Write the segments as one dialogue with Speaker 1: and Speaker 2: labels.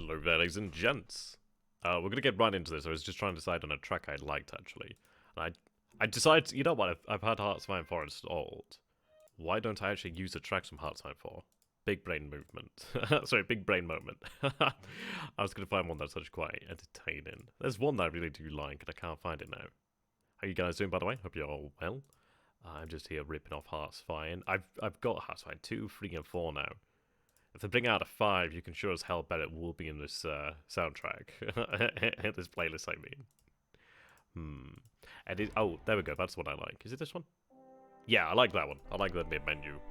Speaker 1: Hello there, ladies and gents. We're gonna get right into this. I was just trying to decide on a track I liked, actually. And I decided, you know what, I've had Hearts of Iron 4 installed. Why don't I actually use the tracks from Hearts of Iron 4? Big brain movement. Sorry, big brain moment. I was gonna find one that's actually quite entertaining. There's one that I really do like, and I can't find it now. How you guys doing, by the way? Hope you're all well. I'm just here ripping off Hearts of Iron. I've got Hearts of Iron 2, 3, and 4 now. If they bring out a 5, you can sure as hell bet it will be in this soundtrack. This playlist, I mean. Edit. Oh, there we go. That's what I like. Is it this one? Yeah, I like that one. I like the mid-menu.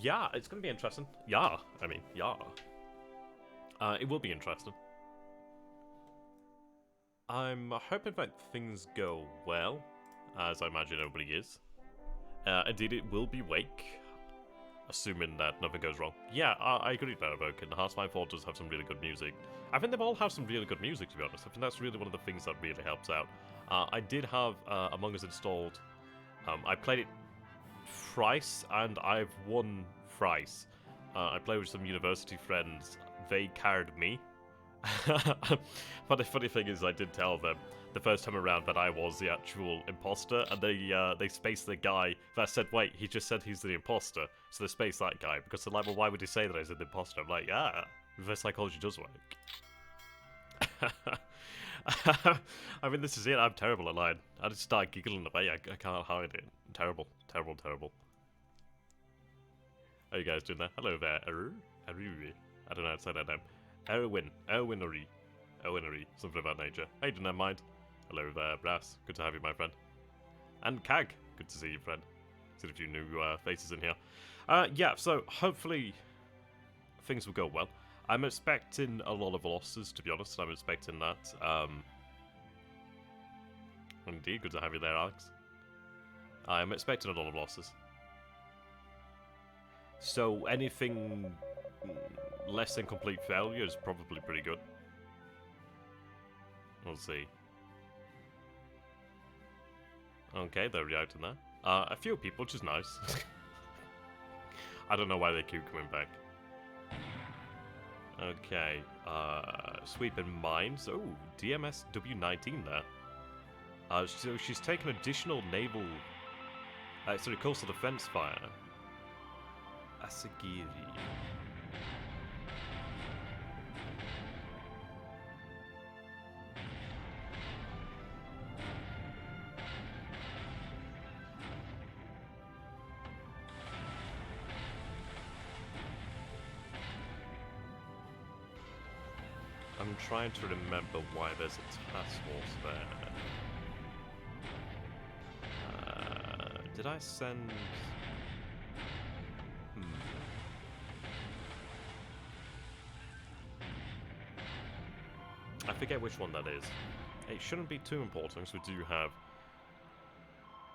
Speaker 1: Yeah, it's going to be interesting. Yeah, I mean, yeah. It will be interesting. I'm hoping that things go well, as I imagine everybody is. Indeed, it will be Wake. Assuming that nothing goes wrong. Yeah, I agree with that, Evoke, and Hearts of Iron 4 does have some really good music. I think they've all have some really good music, to be honest. I think that's really one of the things that really helps out. I did have Among Us installed. I played it thrice, and I've won thrice. I played with some university friends. They carried me. But the funny thing is, I did tell them the first time around that I was the actual imposter, and they spaced the guy that said, wait, he just said he's the imposter, so they spaced that guy, because they're like, well, why would he say that he's the imposter? I'm like, yeah, reverse psychology does work. I mean, this is it, I'm terrible at lying. I just start giggling away, I can't hide it. Terrible, terrible, terrible. How you guys doing there? Hello there, I don't know how to say that name. Erwinary, something of that nature. How you doing there, Mind? Hello there, Brass. Good to have you, my friend. And Kag. Good to see you, friend. Seen a few new faces in here. Yeah, so hopefully things will go well. I'm expecting a lot of losses, to be honest. I'm expecting that. Indeed, good to have you there, Alex. I'm expecting a lot of losses. So anything less than complete failure is probably pretty good. We'll see. Okay, they're reacting there. A few people, which is nice. I don't know why they keep coming back. Okay, sweep in mines. Oh, DMS W19 there. So she's taken additional naval... sorry, coastal defense fire. Asagiri. I'm trying to remember why there's a task force there. Did I send... I forget which one that is. It shouldn't be too important, because we do have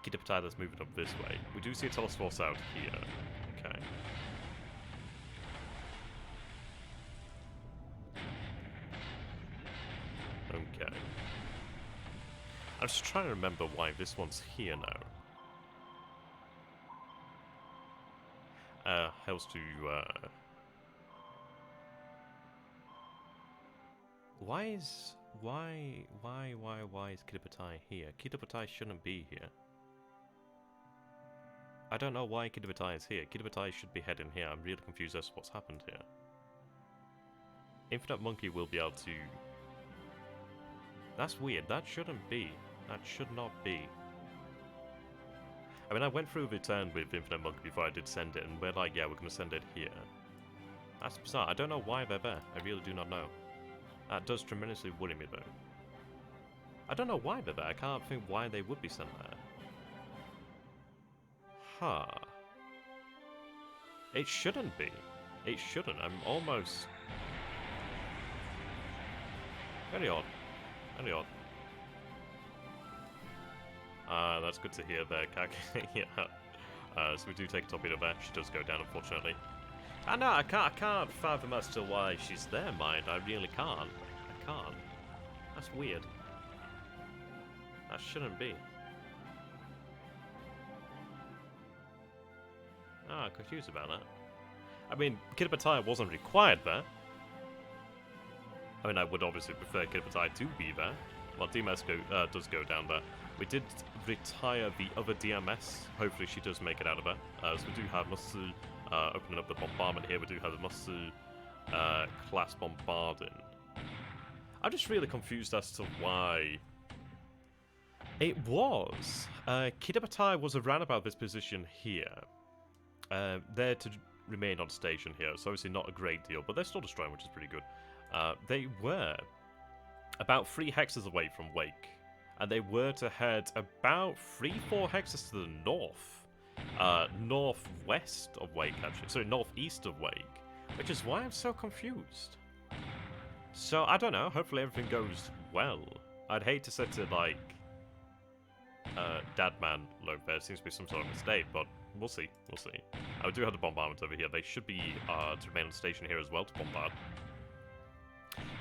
Speaker 1: Kitapatai that's moving up this way. We do see a task force out here. Okay. Okay. I'm just trying to remember why this one's here now. Helps to, Why is Kitapatai here? Kitapatai shouldn't be here. I don't know why Kitapatai is here. Kitapatai should be heading here. I'm really confused as to what's happened here. Infinite Monkey will be able to... That's weird. That shouldn't be. That should not be. I mean, I went through the turn with Infinite Monkey before I did send it, and we're like, yeah, we're going to send it here. That's bizarre. I don't know why they're there. I really do not know. That does tremendously worry me, though. I don't know why they're there. I can't think why they would be sent there. Huh. It shouldn't be. It shouldn't. I'm almost... Very odd. Very odd. That's good to hear there, Kak. Yeah. So we do take a torpedo there. She does go down, unfortunately. No, I can't fathom as to why she's there, Mind. I really can't. I can't. That's weird. That shouldn't be. I'm confused about that. I mean, Kitapatai wasn't required there. I mean, I would obviously prefer WITP to be there. Well, DMS does go down there. We did retire the other DMS. Hopefully she does make it out of it. So we do have Musu opening up the bombardment here. We do have the Musu class bombarding. I'm just really confused as to why. It was. Kidabata was around about this position here. There to remain on station here, so obviously not a great deal, but they're still destroying, which is pretty good. They were about 3 hexes away from Wake, and they were to head about 3-4 hexes to the north. Northwest of Wake, actually. Sorry, northeast of Wake, which is why I'm so confused. So, I don't know, hopefully everything goes well. I'd hate to set it like Dadman load there. Seems to be some sort of mistake, but we'll see. We'll see. I do have the bombardment over here. They should be to remain on station here as well to bombard.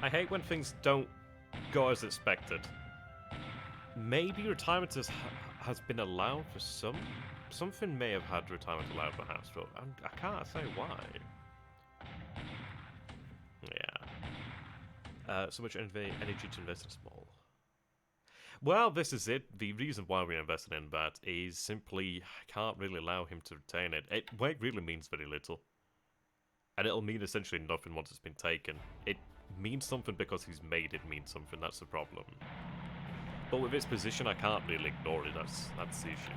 Speaker 1: I hate when things don't go as expected. Maybe retirement has been allowed for some. Something may have had retirement allowed perhaps, but I can't say why. Yeah. So much energy to invest in small. Well, this is it. The reason why we invested in that is simply I can't really allow him to retain it. It really means very little. And it'll mean essentially nothing once it's been taken. It means something because he's made it mean something, that's the problem. But with its position, I can't really ignore it, that's the issue.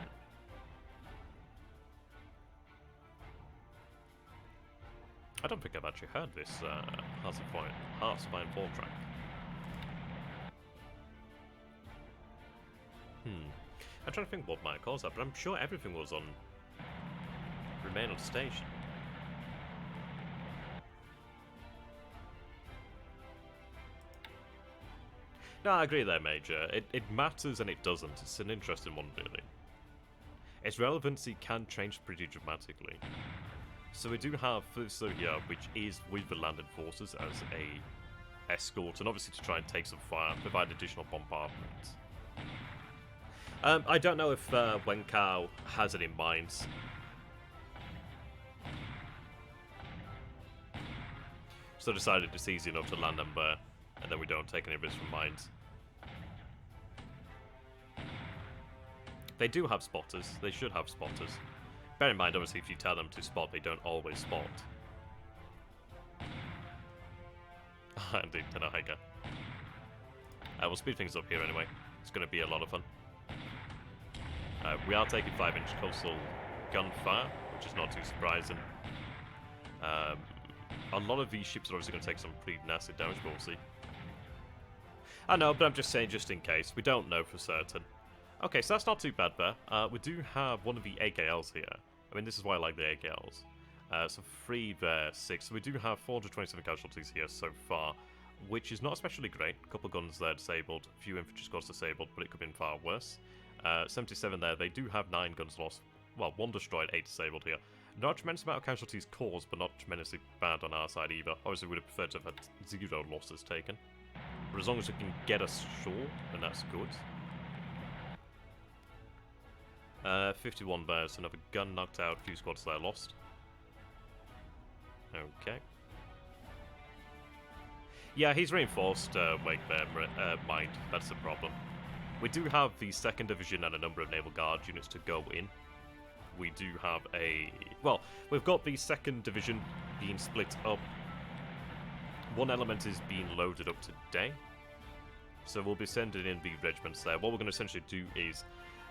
Speaker 1: I don't think I've actually heard this Heartsfine 4 track. I'm trying to think what might cause that, but I'm sure everything was on Remain on Station. No, I agree there, Major. It matters and it doesn't. It's an interesting one, really. Its relevancy can change pretty dramatically. So we do have Fuso here, which is with the landed forces as a escort, and obviously to try and take some fire, provide additional bombardment. I don't know if Wenkao has it in mind. So decided it's easy enough to land them there, and then we don't take any risks from mines. They do have spotters. They should have spotters. Bear in mind, obviously, if you tell them to spot, they don't always spot. Indeed, Tenahega. We'll speed things up here anyway. It's going to be a lot of fun. We are taking 5-inch coastal gunfire, which is not too surprising. A lot of these ships are obviously going to take some pretty nasty damage, but we'll see. I know, but I'm just saying just in case. We don't know for certain. Okay, so that's not too bad there. We do have one of the AKLs here. I mean, this is why I like the AKLs. So 3 there, 6. So we do have 427 casualties here so far, which is not especially great. A couple of guns there disabled, a few infantry squads disabled, but it could have been far worse. 77 there, they do have 9 guns lost. Well, 1 destroyed, 8 disabled here. Not a tremendous amount of casualties caused, but not tremendously bad on our side either. Obviously, we would have preferred to have had 0 losses taken. But as long as it can get us short, then that's good. 51 there, so another gun knocked out, a few squads there lost. Okay. Yeah, he's reinforced Wake there, mind, that's the problem. We do have the 2nd Division and a number of Naval Guard units to go in. We do have a... Well, we've got the 2nd Division being split up. One element is being loaded up today. So we'll be sending in the regiments there. What we're going to essentially do is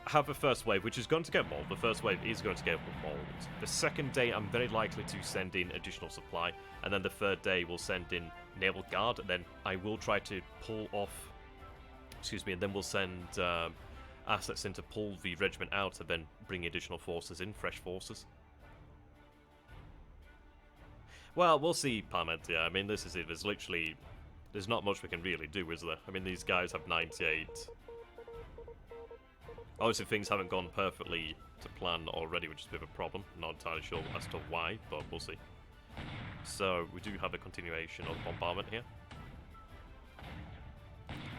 Speaker 1: have a first wave, which is going to get mauled. The first wave is going to get mauled. The 2nd day, I'm very likely to send in additional supply. And then the 3rd day, we'll send in Naval Guard. And then I will try to pull off... Excuse me, and then we'll send assets in to pull the regiment out and then bring additional forces in, fresh forces. Well, we'll see, Parmentia. I mean, this is it. There's not much we can really do, is there? I mean, these guys have 98. Obviously, things haven't gone perfectly to plan already, which is a bit of a problem. Not entirely sure as to why, but we'll see. So, we do have a continuation of bombardment here.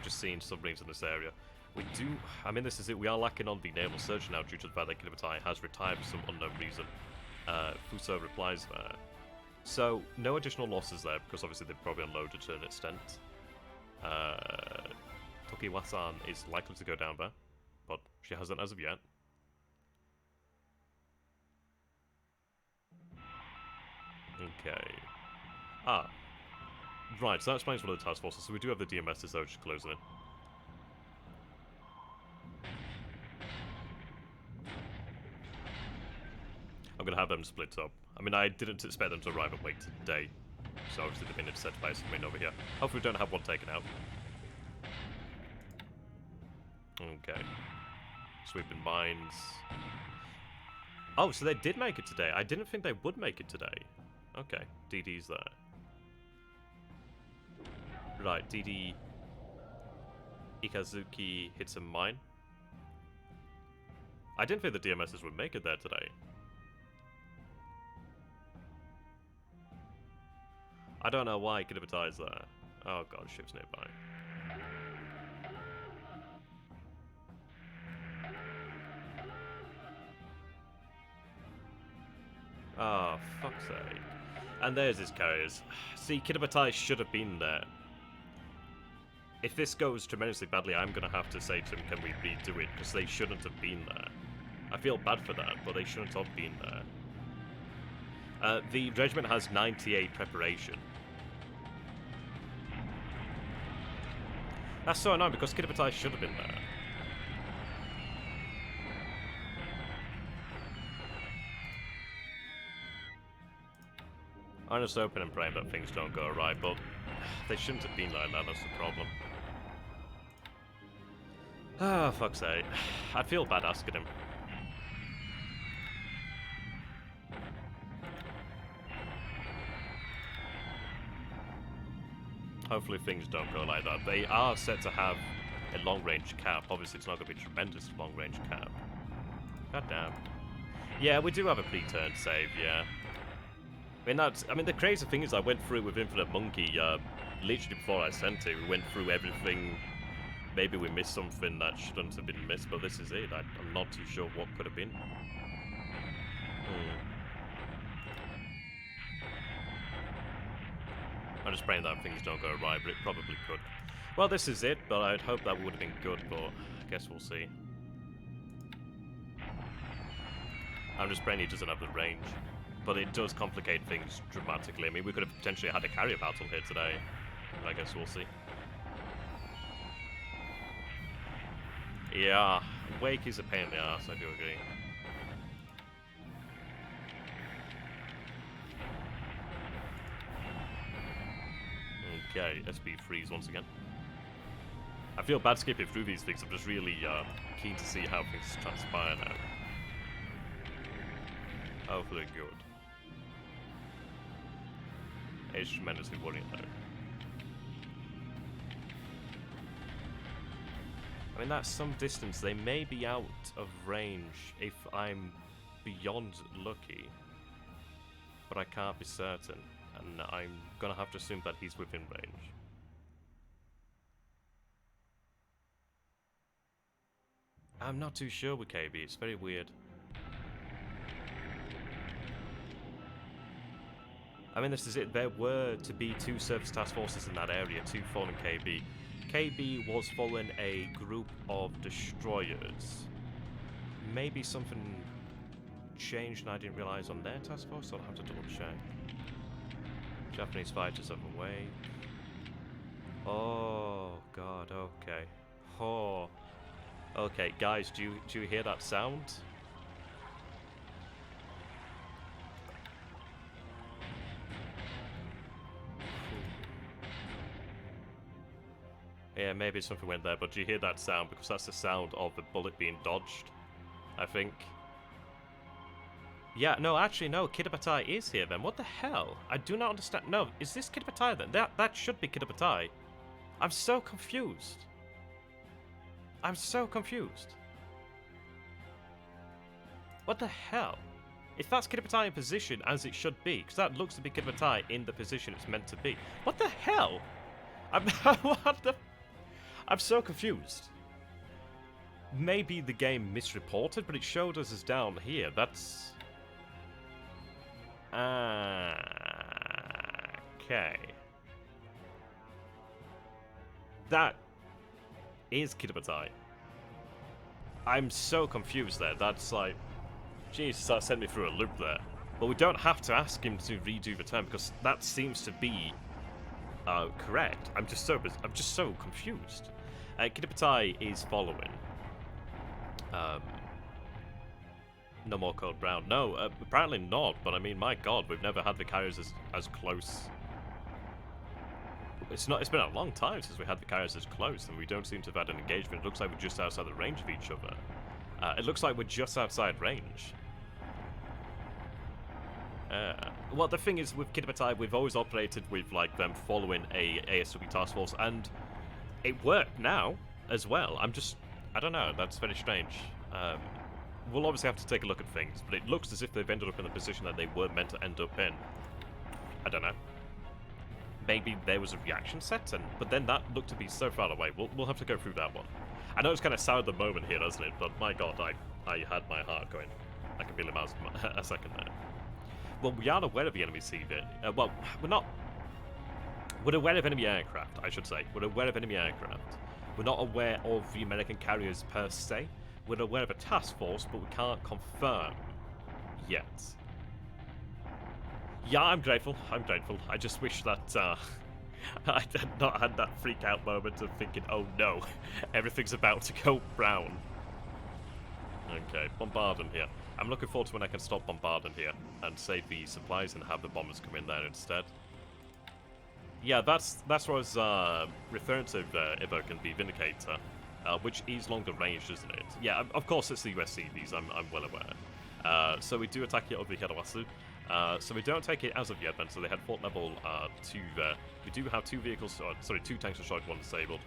Speaker 1: Just seeing submarines in this area. We do... I mean, this is it. We are lacking on the naval surge now due to the fact that Kidabata has retired for some unknown reason. Fuso replies there. So, no additional losses there, because obviously they've probably unloaded to an extent. Tokiwa-san is likely to go down there, but she hasn't as of yet. Okay. Ah. Right, so that explains one of the task forces. So we do have the DMSs, though, just closing in. I'm going to have them split up. I mean, I didn't expect them to arrive at Wake today. So obviously they've been set by something over here. Hopefully we don't have one taken out. Okay. Sweeping mines. Oh, so they did make it today. I didn't think they would make it today. Okay, DD's there. Right, DD Ikazuki hits a mine. I didn't think the DMSs would make it there today. I don't know why Kiribati's there. Oh god, ship's nearby. Oh, fuck's sake. And there's his carriers. See, Kiribati should have been there. If this goes tremendously badly, I'm going to have to say to him, can we redo it? Because they shouldn't have been there. I feel bad for that, but they shouldn't have been there. The regiment has 98 preparation. That's so annoying, because Kiribati should have been there. I'm just hoping and praying that things don't go awry, but they shouldn't have been like that, that's the problem. Ah, fuck's sake. I feel bad asking him. Hopefully things don't go like that. They are set to have a long-range cap. Obviously it's not going to be a tremendous long-range cap. God damn. Yeah, we do have a pre-turn save, yeah. I mean, the crazy thing is I went through with Infinite Monkey, literally before I sent it. We went through everything. Maybe we missed something that shouldn't have been missed, but this is it. I'm not too sure what could have been. I'm just praying that things don't go awry, but it probably could. Well, this is it, but I'd hope that would have been good, but I guess we'll see. I'm just praying he doesn't have the range. But it does complicate things dramatically. I mean, we could have potentially had a carrier battle here today. But I guess we'll see. Yeah, Wake is a pain in the ass, I do agree. Okay, SB freeze once again. I feel bad skipping through these things. I'm just really keen to see how things transpire now. Hopefully good. It's tremendously worrying though. I mean, that's some distance. They may be out of range if I'm beyond lucky. But I can't be certain. And I'm gonna have to assume that he's within range. I'm not too sure with KB. It's very weird. I mean, this is it. There were to be 2 surface task forces in that area, 2 following KB. KB was following a group of destroyers. Maybe something changed and I didn't realise on their task force, so I'll have to double check. Japanese fighters are awake. Oh, God, okay. Oh. Okay, guys, do you hear that sound? Yeah, maybe something went there, but do you hear that sound? Because that's the sound of the bullet being dodged, I think. Yeah, no, actually, no, Kiribati is here then. What the hell? I do not understand. No, is this Kiribati then? That should be Kiribati. I'm so confused. I'm so confused. What the hell? If that's Kiribati in position, as it should be, because that looks to be Kiribati in the position it's meant to be. What the hell? I'm so confused. Maybe the game misreported, but it showed us as down here. That's... okay. That is Kitabatai. I'm so confused there. That's like... Jesus, that sent me through a loop there. But we don't have to ask him to redo the turn because that seems to be correct. I'm just so confused. Kitabatai is following. No more Code Brown. No, apparently not. But I mean, my God, we've never had the carriers as close. It's been a long time since we had the carriers as close, and we don't seem to have had an engagement. It looks like we're just outside the range of each other. It looks like we're just outside range. Well, the thing is, with Kitabatai, we've always operated with like them following a ASW task force, and it worked now as well. I don't know. That's very strange. We'll obviously have to take a look at things, but it looks as if they've ended up in the position that they were meant to end up in. I don't know. Maybe there was a reaction set, but then that looked to be so far away. We'll have to go through that one. I know it's kind of sour at the moment here, doesn't it? But my God, I had my heart going like a million miles a second there. Well, we are aware of the enemy CV. Well, we're not. We're aware of enemy aircraft, I should say. We're aware of enemy aircraft. We're not aware of the American carriers per se. We're aware of a task force, but we can't confirm yet. Yeah, I'm grateful. I'm grateful. I just wish that I had not had that freak out moment of thinking, oh no, everything's about to go brown. Okay, bombarding here. I'm looking forward to when I can stop bombarding here and save the supplies and have the bombers come in there instead. Yeah, that's what I was referring to, Evoke and the Vindicator, which is longer range, isn't it? Yeah, of course it's the USCVs, I'm well aware. So we do attack it over Hirawasu. So we don't take it as of yet, then. So they had fort level 2 there. We do have 2 vehicles, sorry, 2 tanks destroyed, 1 disabled.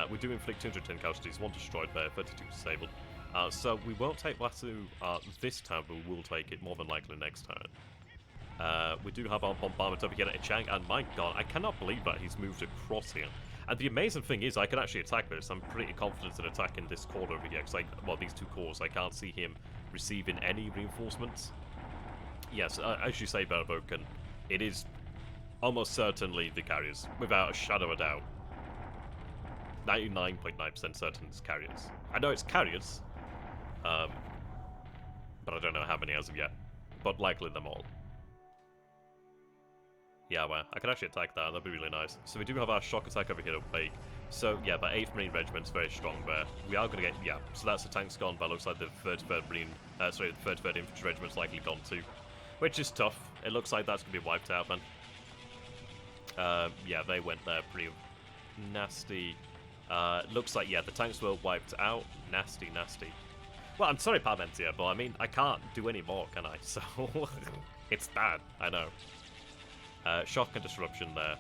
Speaker 1: We do inflict 210 casualties, 1 destroyed there, 32 disabled. So we won't take Wasu this time, but we will take it more than likely next turn. We do have our bombardment over here at Chang, and my God, I cannot believe that he's moved across here. And the amazing thing is, I can actually attack this. I'm pretty confident in attacking this core over here, because well, these 2 cores, I can't see him receiving any reinforcements. Yes, as you say, Barboken, it is almost certainly the carriers, without a shadow of doubt. 99.9% certain it's carriers. I know it's carriers, but I don't know how many as of yet. But likely them all. Yeah, well, I could actually attack that, that'd be really nice. So we do have our shock attack over here at Wake. So, yeah, the 8th Marine Regiment's very strong there. We are going to get, yeah, so that's the tanks gone, but it looks like the 33rd Marine, sorry, the 33rd Infantry Regiment's likely gone too. Which is tough. It looks like that's going to be wiped out, man. Yeah, they went there pretty nasty. Looks like, yeah, the tanks were wiped out. Nasty, nasty. Well, I'm sorry, Parmentier, but I mean, I can't do any more, can I? So, it's bad, I know. Shock and disruption there.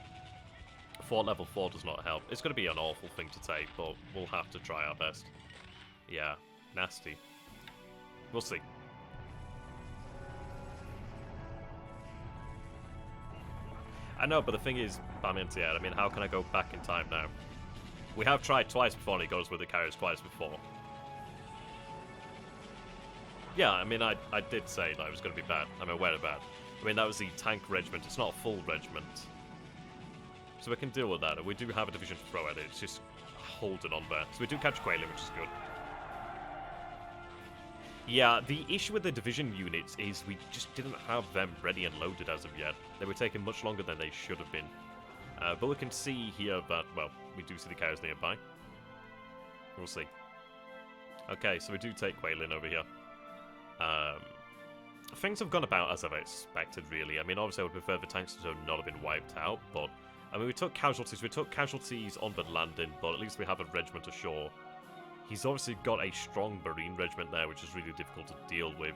Speaker 1: Fort level 4 does not help. It's going to be an awful thing to take, but we'll have to try our best. Yeah, nasty. We'll see. I know, but the thing is, Parmentier, I mean, how can I go back in time now? We have tried twice before, and he goes with the carriers twice before. Yeah, I mean, I did say that it was going to be bad. I'm aware of that. I mean, that was the tank regiment. It's not a full regiment. So we can deal with that. And we do have a division to throw at it. It's just holding on there. So we do catch Quailing, which is good. Yeah, the issue with the division units is we just didn't have them ready and loaded as of yet. They were taking much longer than they should have been. But we can see here that, well, we do see the carriers nearby. We'll see. Okay, so we do take Quailing over here. Things have gone about as I've expected, really. I mean, obviously I would prefer the tanks to not have been wiped out, but... I mean, we took casualties. We took casualties on the landing, but at least we have a regiment ashore. He's obviously got a strong Marine regiment there, which is really difficult to deal with.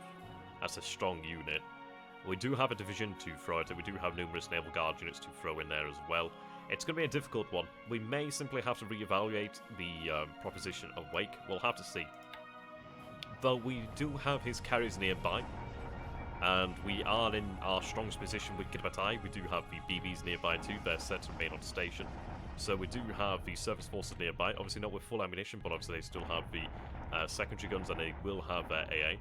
Speaker 1: That's a strong unit. We do have a division to throw at it. We do have numerous Naval Guard units to throw in there as well. It's going to be a difficult one. We may simply have to reevaluate the proposition of Wake. We'll have to see. Though we do have his carriers nearby, and we are in our strongest position with Kitabatai. We do have the BBs nearby too. They're set to remain on station. So we do have the surface forces nearby. Obviously not with full ammunition, but obviously they still have the secondary guns, and they will have their AA.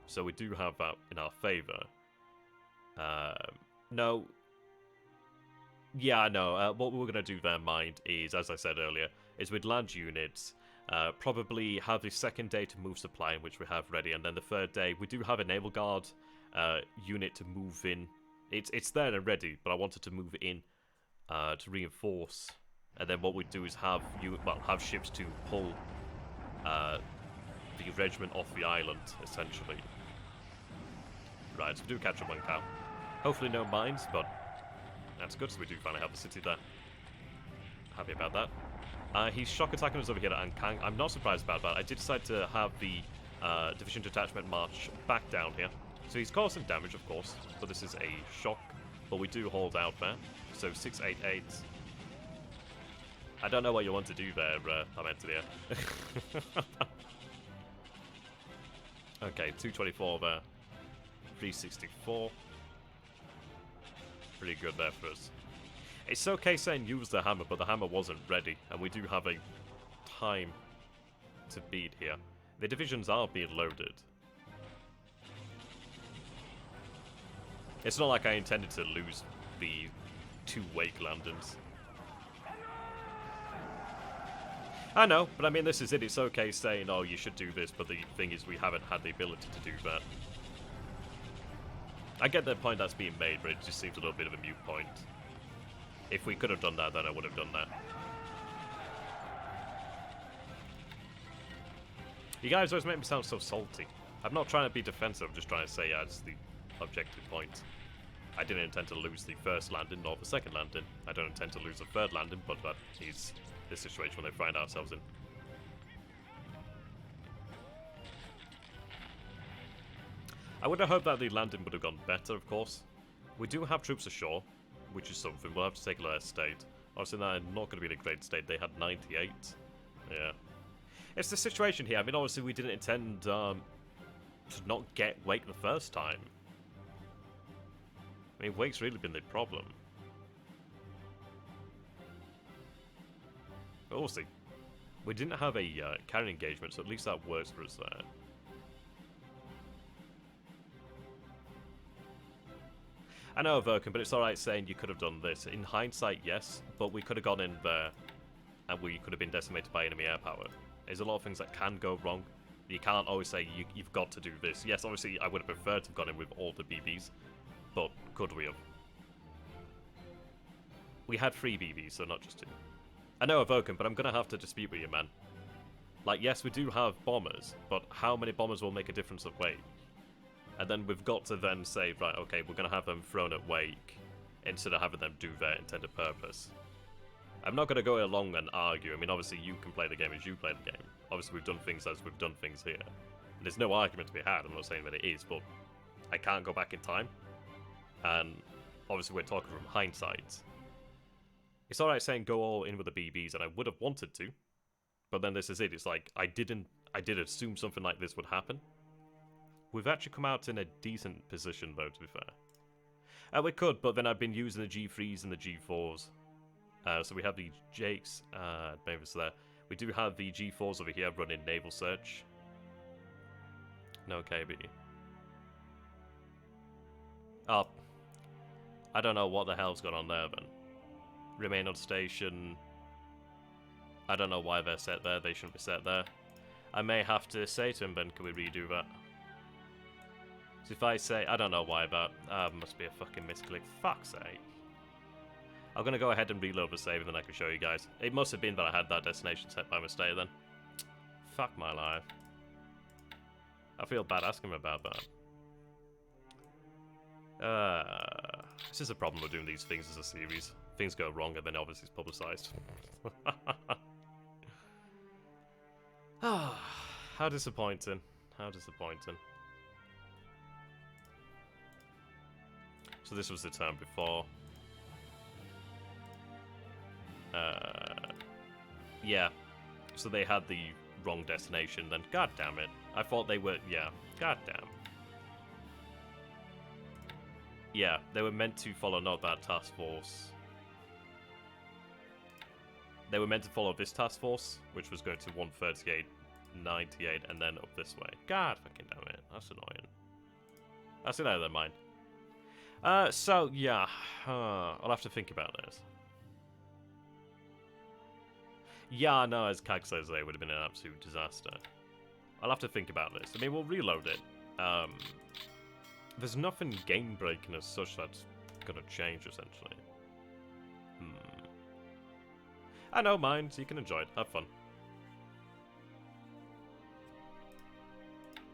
Speaker 1: So we do have that in our favour. No. Yeah, I know. What we're going to do there, mind, is, as I said earlier, is we'd land units, probably have the second day to move supply, which we have ready, and then the third day, we do have a Naval Guard unit to move in. It's there and ready, but I wanted to move in to reinforce, and then what we'd do is have ships to pull the regiment off the island, essentially. Right, so we do catch up on Cal. Hopefully no mines, but that's good, so we do finally have the city there. Happy about that. He's shock attacking us over here at Ankang. I'm not surprised about that. I did decide to have the division detachment march back down here. So he's caused some damage, of course, but this is a shock. But we do hold out there. So 688. I don't know what you want to do there, Armentia. Okay, 224 there. 364. Pretty good there for us. It's okay saying use the hammer, but the hammer wasn't ready, and we do have a time to beat here. The divisions are being loaded. It's not like I intended to lose the 2 wake landings. I know, but I mean, this is it. It's okay saying, oh, you should do this, but the thing is we haven't had the ability to do that. I get the point that's being made, but it just seems a little bit of a moot point. If we could have done that, then I would have done that. You guys always make me sound so salty. I'm not trying to be defensive, I'm just trying to say that's the objective point. I didn't intend to lose the first landing, nor the second landing. I don't intend to lose the third landing, but that is the situation when they find ourselves in. I would have hoped that the landing would have gone better, of course. We do have troops ashore, which is something. We'll have to take a look at their state. Obviously, they're not going to be in a great state. They had 98. Yeah. It's the situation here. I mean, obviously, we didn't intend to not get Wake the first time. I mean, Wake's really been the problem. But we'll see. We didn't have a carrying engagement, so at least that works for us there. I know, Vulcan, but it's alright saying you could have done this. In hindsight, yes, but we could have gone in there and we could have been decimated by enemy air power. There's a lot of things that can go wrong. You can't always say you've got to do this. Yes, obviously, I would have preferred to have gone in with all the BBs, but could we have? We had 3 BBs, so not just 2. I know, Vulcan, but I'm going to have to dispute with you, man. Like, yes, we do have bombers, but how many bombers will make a difference at Wake? And then we've got to then say, right, okay, we're going to have them thrown at Wake instead of having them do their intended purpose. I'm not going to go along and argue. I mean, obviously, you can play the game as you play the game. Obviously, we've done things as we've done things here. And there's no argument to be had. I'm not saying that it is, but I can't go back in time. And obviously, we're talking from hindsight. It's alright saying go all in with the BBs, and I would have wanted to. But then this is it. It's like, I did assume something like this would happen. We've actually come out in a decent position, though, to be fair. We could, but then I've been using the G3s and the G4s. So we have the Jakes, Mavis there. We do have the G4s over here running Naval Search. No KB. Oh. I don't know what the hell's going on there, then. Remain on station. I don't know why they're set there. They shouldn't be set there. I may have to say to him, then, can we redo that? So if I say, I don't know why that, must be a fucking misclick. Fuck's sake. I'm gonna go ahead and reload the save and then I can show you guys. It must have been that I had that destination set by mistake then. Fuck my life. I feel bad asking him about that. This is a problem with doing these things as a series. Things go wrong and then obviously it's publicised. How disappointing. How disappointing. So this was the turn before. Yeah. So they had the wrong destination then. God damn it. I thought they were... Yeah. God damn. Yeah. They were meant to follow not that task force. They were meant to follow this task force, which was going to 138, 98, and then up this way. God fucking damn it. That's annoying. That's another mind. So, yeah, I'll have to think about this. Yeah, no, as Kag says, they would have been an absolute disaster. I'll have to think about this. I mean, we'll reload it. There's nothing game-breaking as such that's gonna change, essentially. I know, mine, so you can enjoy it. Have fun.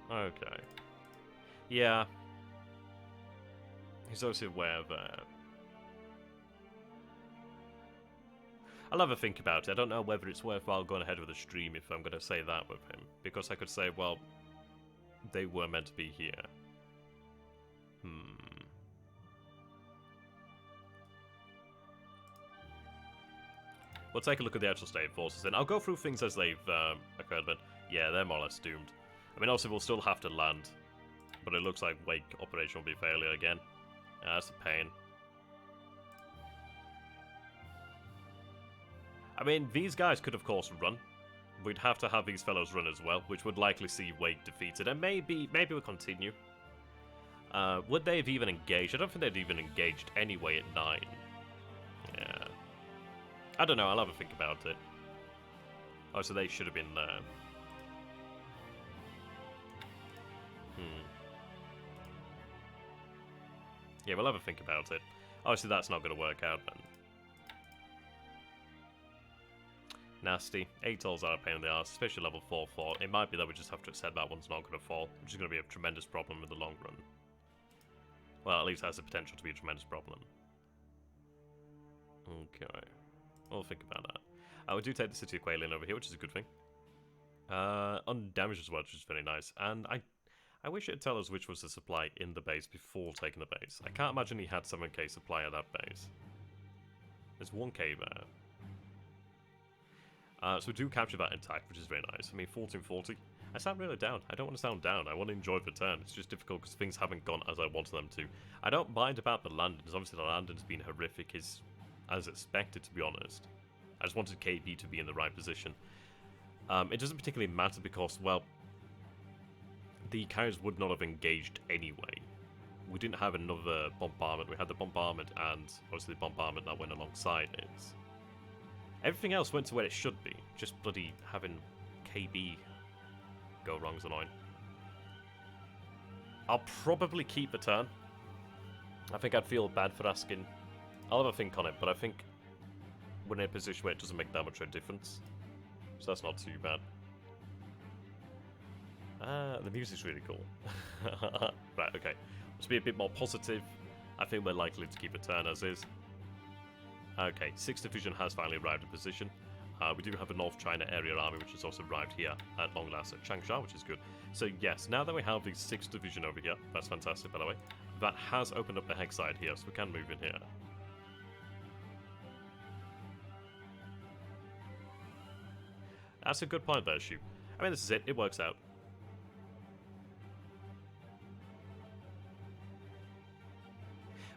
Speaker 1: Okay. Yeah. He's obviously aware of that. I'll have a think about it. I don't know whether it's worthwhile going ahead with the stream if I'm going to say that with him. Because I could say, well, they were meant to be here. We'll take a look at the actual state of forces, and I'll go through things as they've occurred, but yeah, they're more or less doomed. I mean, obviously we'll still have to land, but it looks like Wake operation will be a failure again. That's a pain. I mean, these guys could, of course, run. We'd have to have these fellows run as well, which would likely see Wake defeated, and maybe we'll continue. Would they have even engaged? I don't think they'd even engaged anyway at 9. Yeah. I don't know, I'll have a think about it. Oh, so they should have been there. Yeah, we'll have a think about it. Obviously, that's not going to work out, then. Nasty. 8 tolls are a pain in the arse, especially level 4-4. It might be that we just have to accept that one's not going to fall, which is going to be a tremendous problem in the long run. Well, at least it has the potential to be a tremendous problem. Okay. We'll think about that. We do take the City of Quailin over here, which is a good thing. Undamaged as well, which is very nice. And I wish it'd tell us which was the supply in the base before taking the base. I can't imagine he had 7k supply at that base. There's 1k there. So we do capture that intact, which is very nice. I mean, 1440. I sound really down. I don't want to sound down. I want to enjoy the turn. It's just difficult because things haven't gone as I wanted them to. I don't mind about the landings. Obviously, the landing's been horrific, as expected, to be honest. I just wanted KB to be in the right position. It doesn't particularly matter because, well, the carriers would not have engaged anyway. We didn't have another bombardment. We had the bombardment and obviously the bombardment that went alongside it. Everything else went to where it should be. Just bloody having KB go wrong is annoying. I'll probably keep the turn. I think I'd feel bad for asking. I'll have a think on it, but I think we're in a position where it doesn't make that much of a difference. So that's not too bad. The music's really cool. Right, okay. Let's be a bit more positive. I think we're likely to keep a turn as is. Okay, 6th Division has finally arrived in position. We do have a North China area army, which has also arrived here at long last at Changsha, which is good. So yes, now that we have the 6th Division over here, that's fantastic by the way, that has opened up the hex side here, so we can move in here. That's a good point there, Shoot. I mean, this is it. It works out.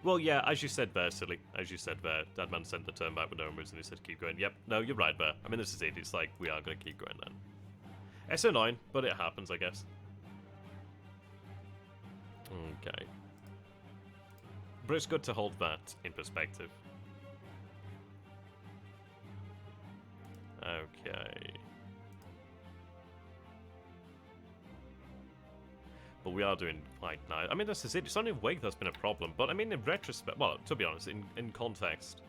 Speaker 1: Well, yeah, as you said there, silly. As you said there, that man sent the turn back with no moves and he said keep going. Yep, no, you're right there. I mean, this is it. It's like, we are going to keep going then. It's annoying, but it happens, I guess. Okay. But it's good to hold that in perspective. Okay. But we are doing quite nice. I mean, this is it. It's only Wake that's been a problem. But I mean, in retrospect, well, to be honest, in context,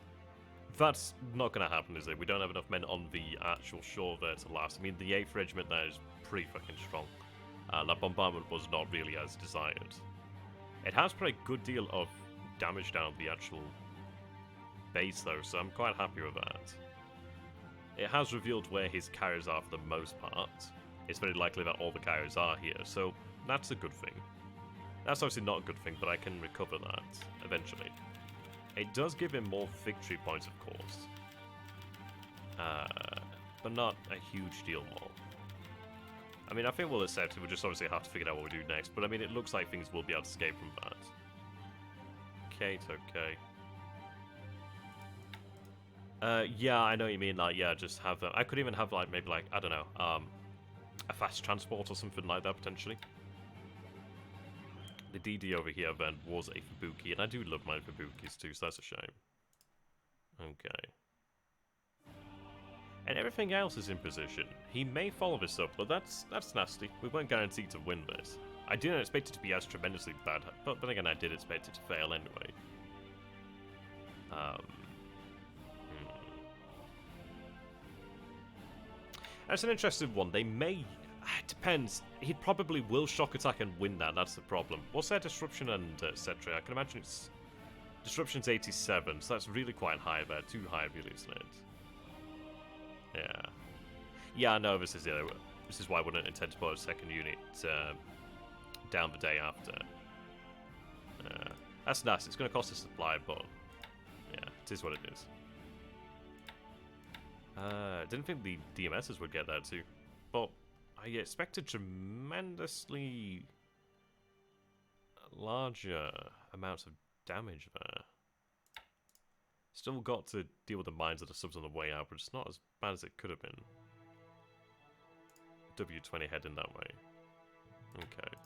Speaker 1: that's not going to happen, is it? We don't have enough men on the actual shore there to last. I mean, the 8th Regiment there is pretty fucking strong. That bombardment was not really as desired. It has put a good deal of damage down the actual base, though, so I'm quite happy with that. It has revealed where his carriers are for the most part. It's very likely that all the carriers are here, so that's a good thing. That's obviously not a good thing, but I can recover that eventually. It does give him more victory points, of course. But not a huge deal more. I mean, I think we'll accept it. We'll just obviously have to figure out what we do next. But I mean, it looks like things will be able to escape from that. Okay, it's okay. Yeah, I know what you mean. Like, yeah, just have them. I could even have, like, maybe, like, I don't know, a fast transport or something like that, potentially. The DD over here then was a Fubuki, and I do love my Fubukis too, so that's a shame. Okay. And everything else is in position. He may follow this up, but that's nasty. We weren't guaranteed to win this. I didn't expect it to be as tremendously bad, but then again, I did expect it to fail anyway. That's an interesting one. They may... It depends. He probably will shock attack and win that. That's the problem. What's their disruption and etc.? I can imagine it's... Disruption's 87, so that's really quite high there. Too high, really, isn't it? Yeah. Yeah, no, this is why I wouldn't intend to put a second unit down the day after. That's nice. It's going to cost a supply, but yeah, it is what it is. Didn't think the DMSs would get that too, but I expected tremendously larger amounts of damage there. Still got to deal with the mines that are subs on the way out, but it's not as bad as it could have been. W20 heading that way. Okay.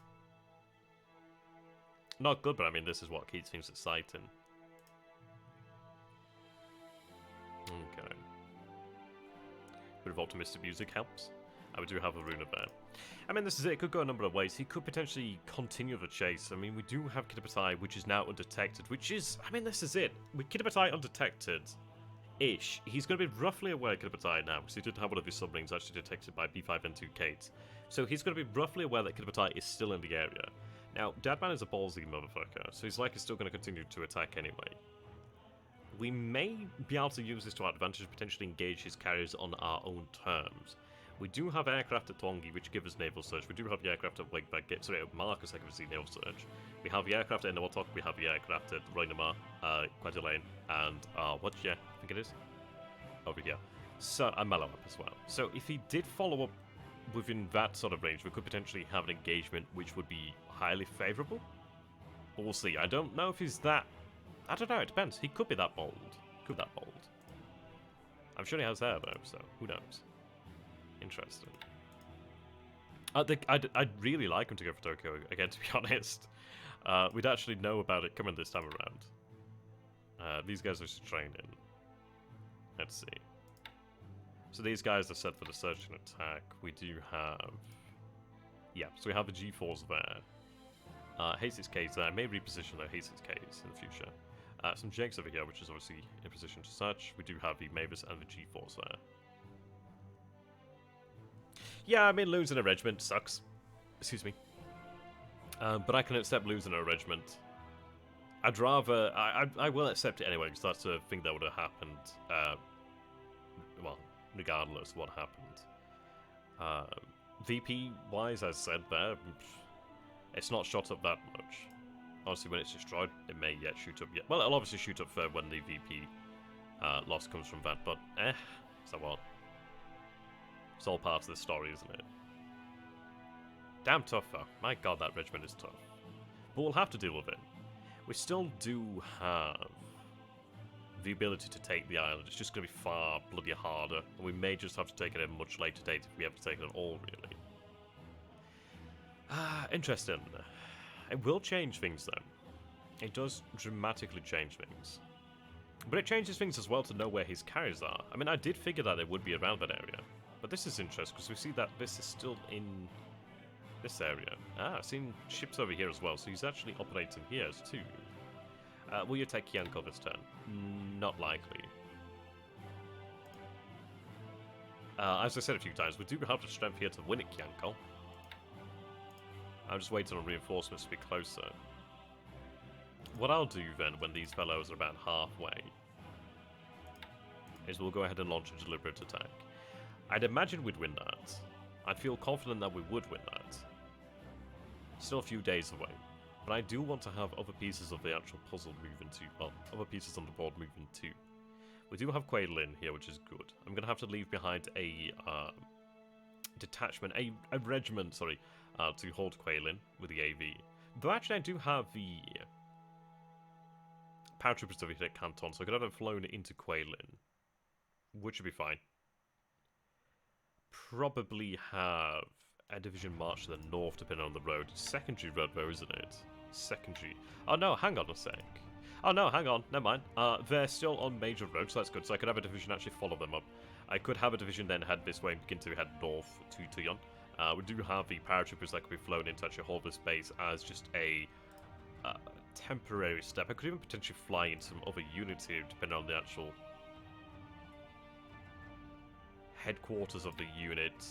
Speaker 1: Not good, but I mean, this is what keeps things exciting. Okay. Bit of optimistic music helps. We do have a Runa there. I mean, this is it. It could go a number of ways. He could potentially continue the chase. I mean, we do have Kitabatai, which is now undetected, which is... I mean, this is it. With Kitabatai undetected-ish, he's going to be roughly aware of Kitabatai now, because he did have one of his submarines actually detected by B5N2 Kate. So he's going to be roughly aware that Kitabatai is still in the area. Now, Dadman is a ballsy motherfucker, so he's likely still going to continue to attack anyway. We may be able to use this to our advantage to potentially engage his carriers on our own terms. We do have aircraft at Tongi, which give us naval search. We do have the aircraft at at Marcus, that gives us naval search. We have the aircraft at Noatok, we have the aircraft at Roinama, Quadilane, and, what's I think it is? Over here. So, and Malawap as well. So, if he did follow up within that sort of range, we could potentially have an engagement which would be highly favourable. But we'll see. I don't know if he's that... I don't know, it depends. He could be that bold. Could be that bold. I'm sure he has air, though, so who knows? Interesting. I'd really like him to go for Tokyo again, to be honest. We'd actually know about it coming this time around. These guys are just training. Let's see. So these guys are set for the search and attack. We do have... Yeah, so we have the G4s there. H6Ks there. I may reposition their H6Ks in the future. Some Jakes over here, which is obviously in position to search. We do have the Mavis and the G4s there. Yeah, I mean, losing a regiment sucks. Excuse me. But I can accept losing a regiment. I'd rather... I will accept it anyway, because that's a thing that would have happened. Well, regardless of what happened. VP-wise, as I said there, it's not shot up that much. Honestly, when it's destroyed, it may yet shoot up yet. Well, it'll obviously shoot up when the VP loss comes from that, but so what? It's all part of the story, isn't it? Damn tough, though. My god, that regiment is tough. But we'll have to deal with it. We still do have the ability to take the island. It's just going to be far bloody harder, and we may just have to take it at a much later date if we have to take it at all, really. Interesting. It will change things, though. It does dramatically change things. But it changes things as well to know where his carriers are. I mean, I did figure that they would be around that area. But this is interesting, because we see that this is still in this area. I've seen ships over here as well, so he's actually operating here too. Will you take Kyanko this turn? Not likely. As I said a few times, we do have the strength here to win at Kyanko. I'm just waiting on reinforcements to be closer. What I'll do then, when these fellows are about halfway, is we'll go ahead and launch a deliberate attack. I'd imagine we'd win that. I feel confident that we would win that. Still a few days away. But I do want to have other pieces of the actual puzzle moving too. Well, other pieces on the board moving too. We do have Quaidlin here, which is good. I'm going to have to leave behind a detachment, a regiment, sorry, to hold Quaidlin with the AV. Though actually I do have the paratroopers over here at Canton, so I could have them flown into Quaidlin, which would be fine. Probably have a division march to the north, depending on the road. It's secondary road, though, isn't it? secondary. Oh no, hang on a sec. Oh no, hang on, never mind. They're still on major roads, so that's good. So I could have a division actually follow them up. I could have a division then head this way and begin to head north to Tuyon. We do have the paratroopers that could be flown in to actually hold this base as just a temporary step. I could even potentially fly in some other units here, depending on the actual headquarters of the unit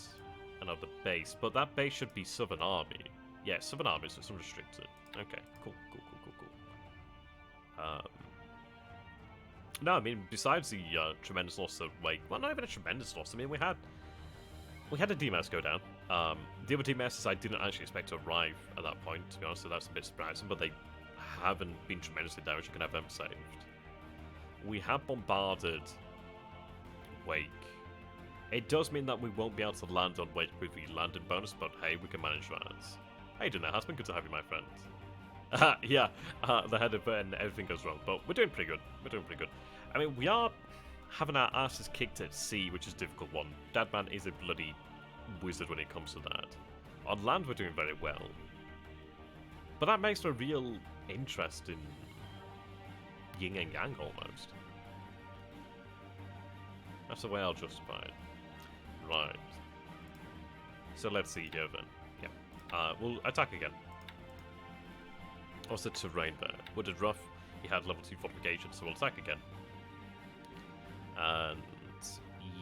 Speaker 1: and of the base. But that base should be Southern Army. Yeah, Southern Army, so it's unrestricted. Okay, cool. No, I mean, besides the tremendous loss of Wake, well, not even a tremendous loss. I mean, we had a DMS go down. The other DMSs I didn't actually expect to arrive at that point, to be honest, so that's a bit surprising, but they haven't been tremendously damaged. You can have them saved. We have bombarded Wake. It does mean that we won't be able to land on Wake with the landing bonus, but hey, we can manage that. How you doing there, Hasman? Good to have you, my friend. Yeah, the head of and everything goes wrong, but we're doing pretty good. I mean, we are having our asses kicked at sea, which is a difficult one. Dadman is a bloody wizard when it comes to that. On land, we're doing very well. But that makes for a real interest in yin and yang, almost. That's the way I'll justify it. Right. So let's see here then. Yeah. We'll attack again. What's the terrain there? Wooded rough. He had level 2 fortification, so we'll attack again. And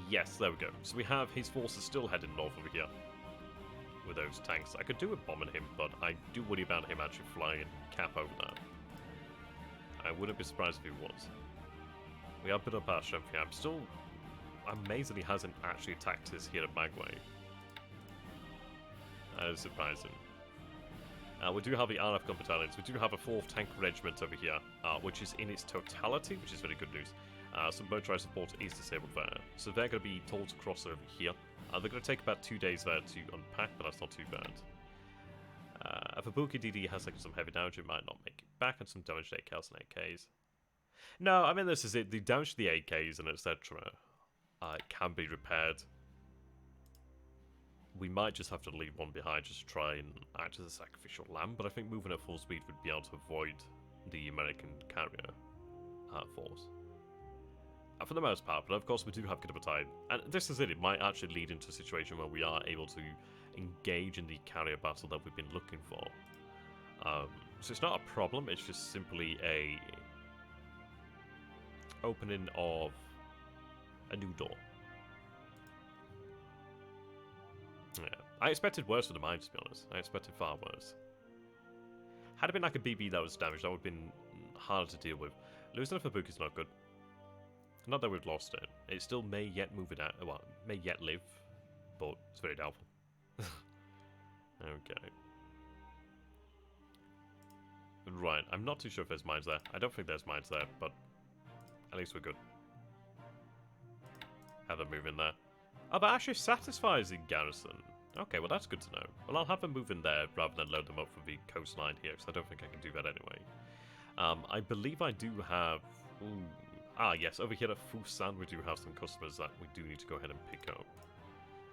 Speaker 1: yes, there we go. So we have his forces still heading north over here with those tanks. I could do a bomb on him, but I do worry about him actually flying cap over that. I wouldn't be surprised if he was. We have built up our strength here. I'm still amazed that he hasn't actually attacked us here at Magway. That is surprising. We do have the RF gun battalions. We do have a 4th tank regiment over here, which is in its totality, which is very good news. Some motorized support is disabled there. So they're going to be told to cross over here. They're going to take about 2 days there to unpack, but that's not too bad. If a Buki DD has like some heavy damage, it might not make it back, and some damage to AKs and AKs. No, I mean, this is it. The damage to the AKs and etc. Can be repaired. We might just have to leave one behind just to try and act as a sacrificial lamb, but I think moving at full speed would be able to avoid the American carrier force. For the most part, but of course we do have WITP, and this is it. It might actually lead into a situation where we are able to engage in the carrier battle that we've been looking for. So it's not a problem, it's just simply a opening of a new door. Yeah, I expected worse for the mine, to be honest. I expected far worse. Had it been like a BB that was damaged, that would have been harder to deal with. Losing a Fabuki is not good. Not that we've lost it. It still may yet move it out. Well, may yet live, but it's very doubtful. Okay. Right, I'm not too sure if there's mines there. I don't think there's mines there, but at least we're good. Have them move in there. Oh, that actually satisfies the garrison. Okay, well that's good to know. Well, I'll have them move in there rather than load them up for the coastline here, because I don't think I can do that anyway. I believe I do have... Ooh. Ah, yes, over here at Fusan we do have some customers that we do need to go ahead and pick up.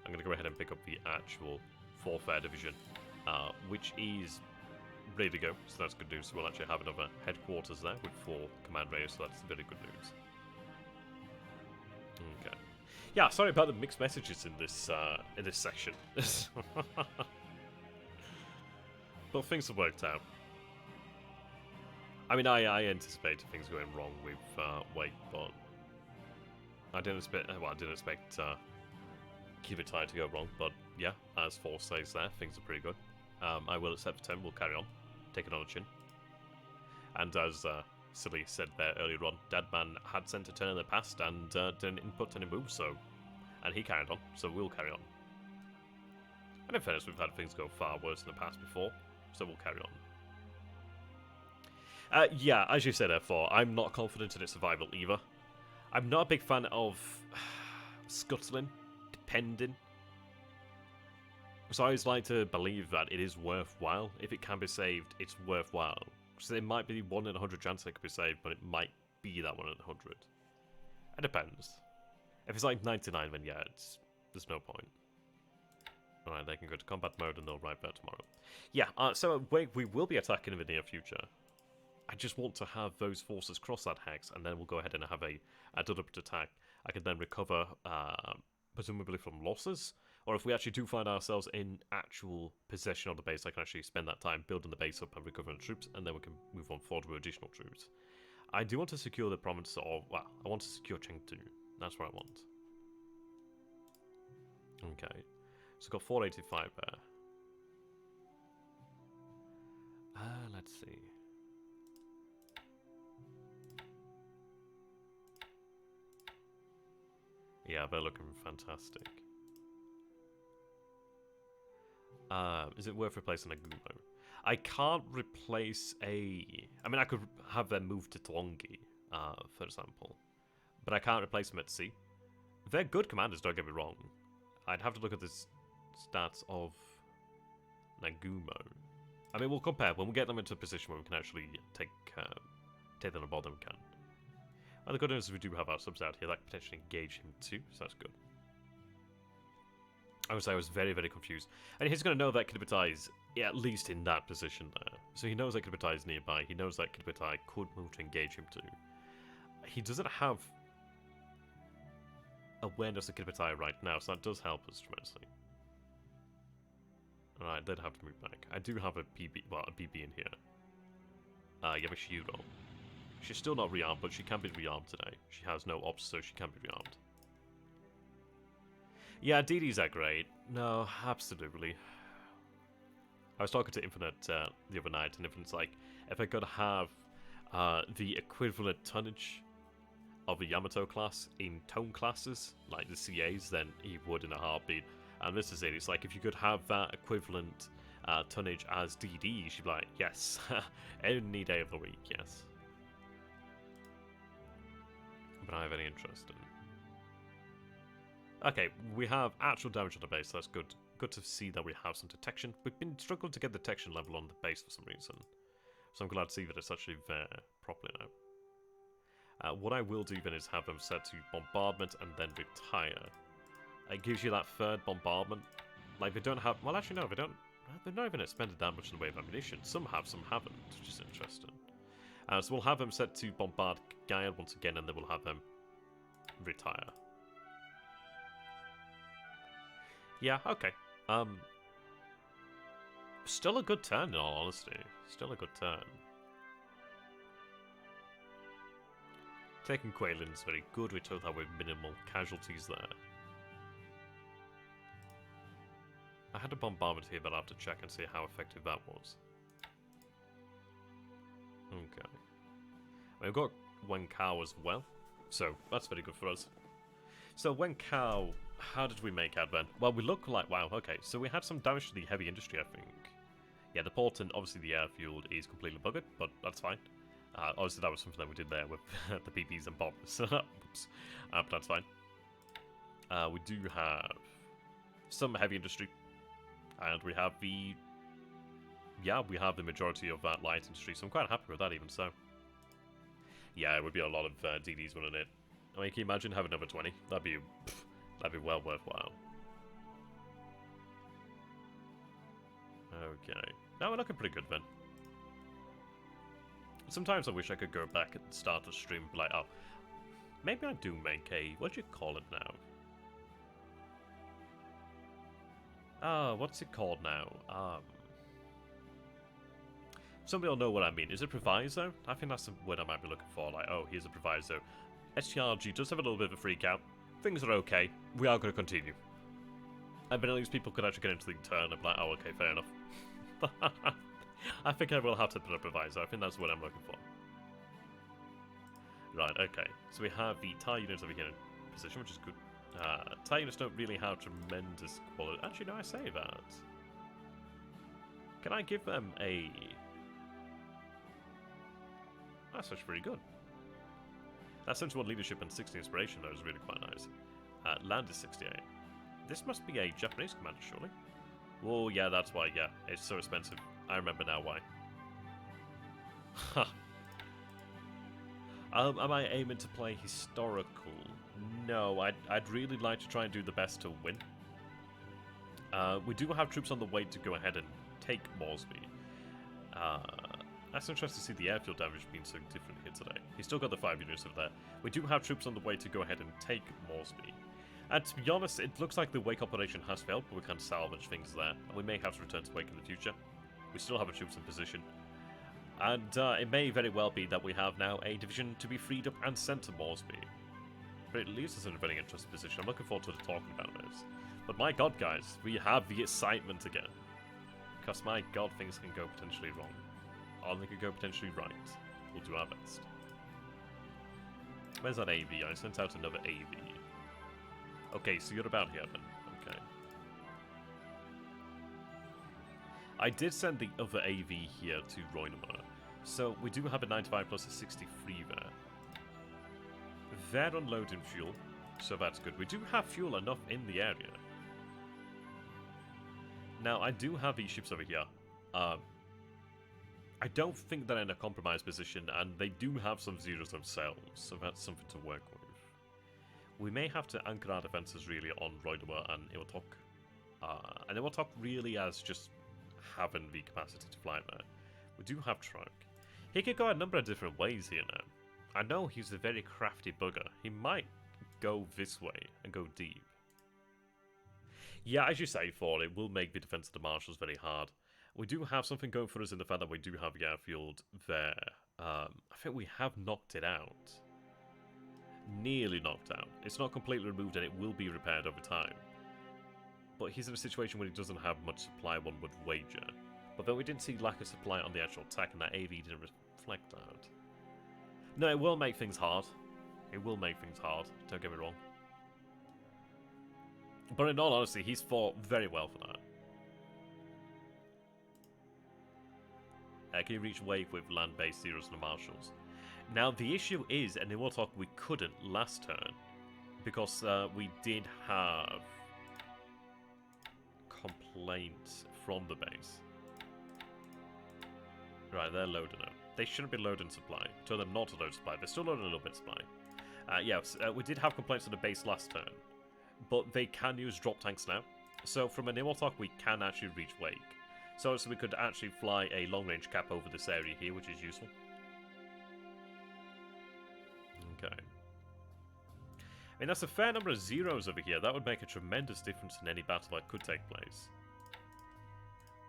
Speaker 1: I'm going to go ahead and pick up the actual 4th Air Division, which is ready to go, so that's good news. So we'll actually have another headquarters there with 4 command rails, so that's very good news. Okay. Yeah, sorry about the mixed messages in this section. But things have worked out. I mean, I anticipated things going wrong with Wake, but I didn't expect. Well, I didn't expect Kivitai to go wrong. But yeah, as Force says there, things are pretty good. I will accept the 10. We'll carry on, take it on the chin. And as Silly said there earlier on, Dadman had sent a turn in the past and didn't input any moves, and he carried on, so we'll carry on. And in fairness, we've had things go far worse in the past before, so we'll carry on. Yeah, as you said, F4, I'm not confident in its survival either. I'm not a big fan of scuttling, depending. So I always like to believe that it is worthwhile. If it can be saved, it's worthwhile. So it might be 1 in 100 chance it could be saved, but it might be that 1 in 100. It depends. If it's like 99, then yeah, there's no point. Alright, they can go to combat mode and they'll arrive there tomorrow. Yeah, so we will be attacking in the near future. I just want to have those forces cross that hex, and then we'll go ahead and have a deliberate attack. I can then recover, presumably from losses, or if we actually do find ourselves in actual possession of the base, I can actually spend that time building the base up and recovering the troops, and then we can move on forward with additional troops. I do want to secure the province of, well, I want to secure Chengdu. That's what I want. Okay, so got 485 there. Let's see. Yeah, they're looking fantastic. Is it worth replacing a Gumo? I can't replace a... I mean, I could have them move to Tlongi, for example. But I can't replace them at sea. They're good commanders, don't get me wrong. I'd have to look at the stats of Nagumo. I mean, we'll compare. When we get them into a position where we can actually take them aboard, then we can. Well, the good news is we do have our subs out here that can potentially engage him too, so that's good. I was very, very confused. And he's going to know that Kidbitai is at least in that position there. So he knows that Kidbitai is nearby. He knows that Kidbitai could move to engage him too. He doesn't have awareness of Kidbitai right now, so that does help us tremendously. Alright, they'd have to move back. I do have a PB, well, a BB in here. Yamashiro. She's still not rearmed, but she can be rearmed today. She has no ops, so she can be rearmed. Yeah, DDs are great. No, absolutely. I was talking to Infinite the other night, and Infinite's like, if I could have the equivalent tonnage of a Yamato class in tone classes, like the CAs, then he would in a heartbeat. And this is it. It's like, if you could have that equivalent tonnage as DD, she'd be like, yes, any day of the week, yes. But I have any interest in. Okay, we have actual damage on the base, so that's good. Good to see that we have some detection. We've been struggling to get the detection level on the base for some reason. So I'm glad to see that it's actually there properly now. What I will do then is have them set to bombardment and then retire. It gives you that third bombardment. Like, they don't have... Well, actually, no, they don't... They've not even expended that much in the way of ammunition. Some have, some haven't, which is interesting. So we'll have them set to bombard Gaia once again, and then we'll have them retire. Yeah, okay. Still a good turn, in all honesty. Still a good turn. Taking Quaylin's very good. We told that with minimal casualties there. I had a bombardment here, but I'll have to check and see how effective that was. Okay. We've got Wen Kao as well, so that's very good for us. So Wen Kao, how did we make out then? Well, we look like, wow, okay, so we had some damage to the heavy industry, I think. Yeah, the port and obviously the airfield is completely buggered, but that's fine. Obviously that was something that we did there with the PPs and bombs. Oops. But that's fine. We do have some heavy industry, and we have the... Yeah, we have the majority of that light industry, so I'm quite happy with that even so. Yeah, it would be a lot of DDs running it. I mean, can you imagine having another 20? That'd be well worthwhile. Okay. Now we're looking pretty good then. Sometimes I wish I could go back and start the stream like, oh, maybe I do make a, what do you call it now? Oh, what's it called now? Somebody will know what I mean. Is it proviso? I think that's the word I might be looking for. Like, oh, here's a proviso. STRG does have a little bit of a freak out. Things are okay. We are going to continue. And then at least people could actually get into the turn and be like, oh, okay, fair enough. I think I will have to put a proviso. I think that's what I'm looking for. Right, okay. So we have the TIE units over here in position, which is good. TIE units don't really have tremendous quality. Actually, no, I say that. Can I give them a... That's actually pretty good. That 71 leadership and 60 inspiration, though, is really quite nice. Land is 68. This must be a Japanese commander, surely? Oh, yeah, that's why, yeah. It's so expensive. I remember now why. Am I aiming to play historical? No, I'd really like to try and do the best to win. We do have troops on the way to go ahead and take Moresby. That's interesting to see the airfield damage being so different here today. He's still got the 5 units over there. We do have troops on the way to go ahead and take Moresby. And to be honest, it looks like the Wake operation has failed, but we can salvage things there. And we may have to return to Wake in the future. We still have our troops in position. And it may very well be that we have now a division to be freed up and sent to Moresby. But it leaves us in a very interesting position. I'm looking forward to talking about this. But my god, guys, we have the excitement again. Because my god, things can go potentially wrong. Or they could go potentially right. We'll do our best. Where's that AV? I sent out another AV. Okay, so you're about here then. Okay. I did send the other AV here to Roynema. So we do have a 95 plus a 63 there. They're unloading fuel, so that's good. We do have fuel enough in the area. Now, I do have these ships over here. I don't think they're in a compromised position, and they do have some zeros themselves, so that's something to work with. We may have to anchor our defences really on Roynema and Iwatok. And Iwatok really as just having the capacity to fly there. We do have Trunk. He could go a number of different ways here now. I know he's a very crafty bugger. He might go this way and go deep. Yeah, as you say, Thor, it will make the defense of the Marshals very hard. We do have something going for us in the fact that we do have the airfield there. I think we have knocked it out. Nearly knocked out. It's not completely removed and it will be repaired over time. But he's in a situation where he doesn't have much supply, one would wager. But then we didn't see lack of supply on the actual attack, and that AV didn't reflect that. No, it will make things hard. It will make things hard, don't get me wrong. But in all honesty, he's fought very well for that. Can you reach wave with land-based zeros and the Marshals? Now, the issue is, and in Iwatok we couldn't last turn, because we did have complaints from the base. Right, they're loading up. They shouldn't be loading supply. Tell them not to load supply. They're still loading a little bit of supply. Yes, we did have complaints on the base last turn, but they can use drop tanks now. So from an Iwatok, we can actually reach Wake. So we could actually fly a long-range cap over this area here, which is useful. Okay. I mean, that's a fair number of zeros over here. That would make a tremendous difference in any battle that could take place.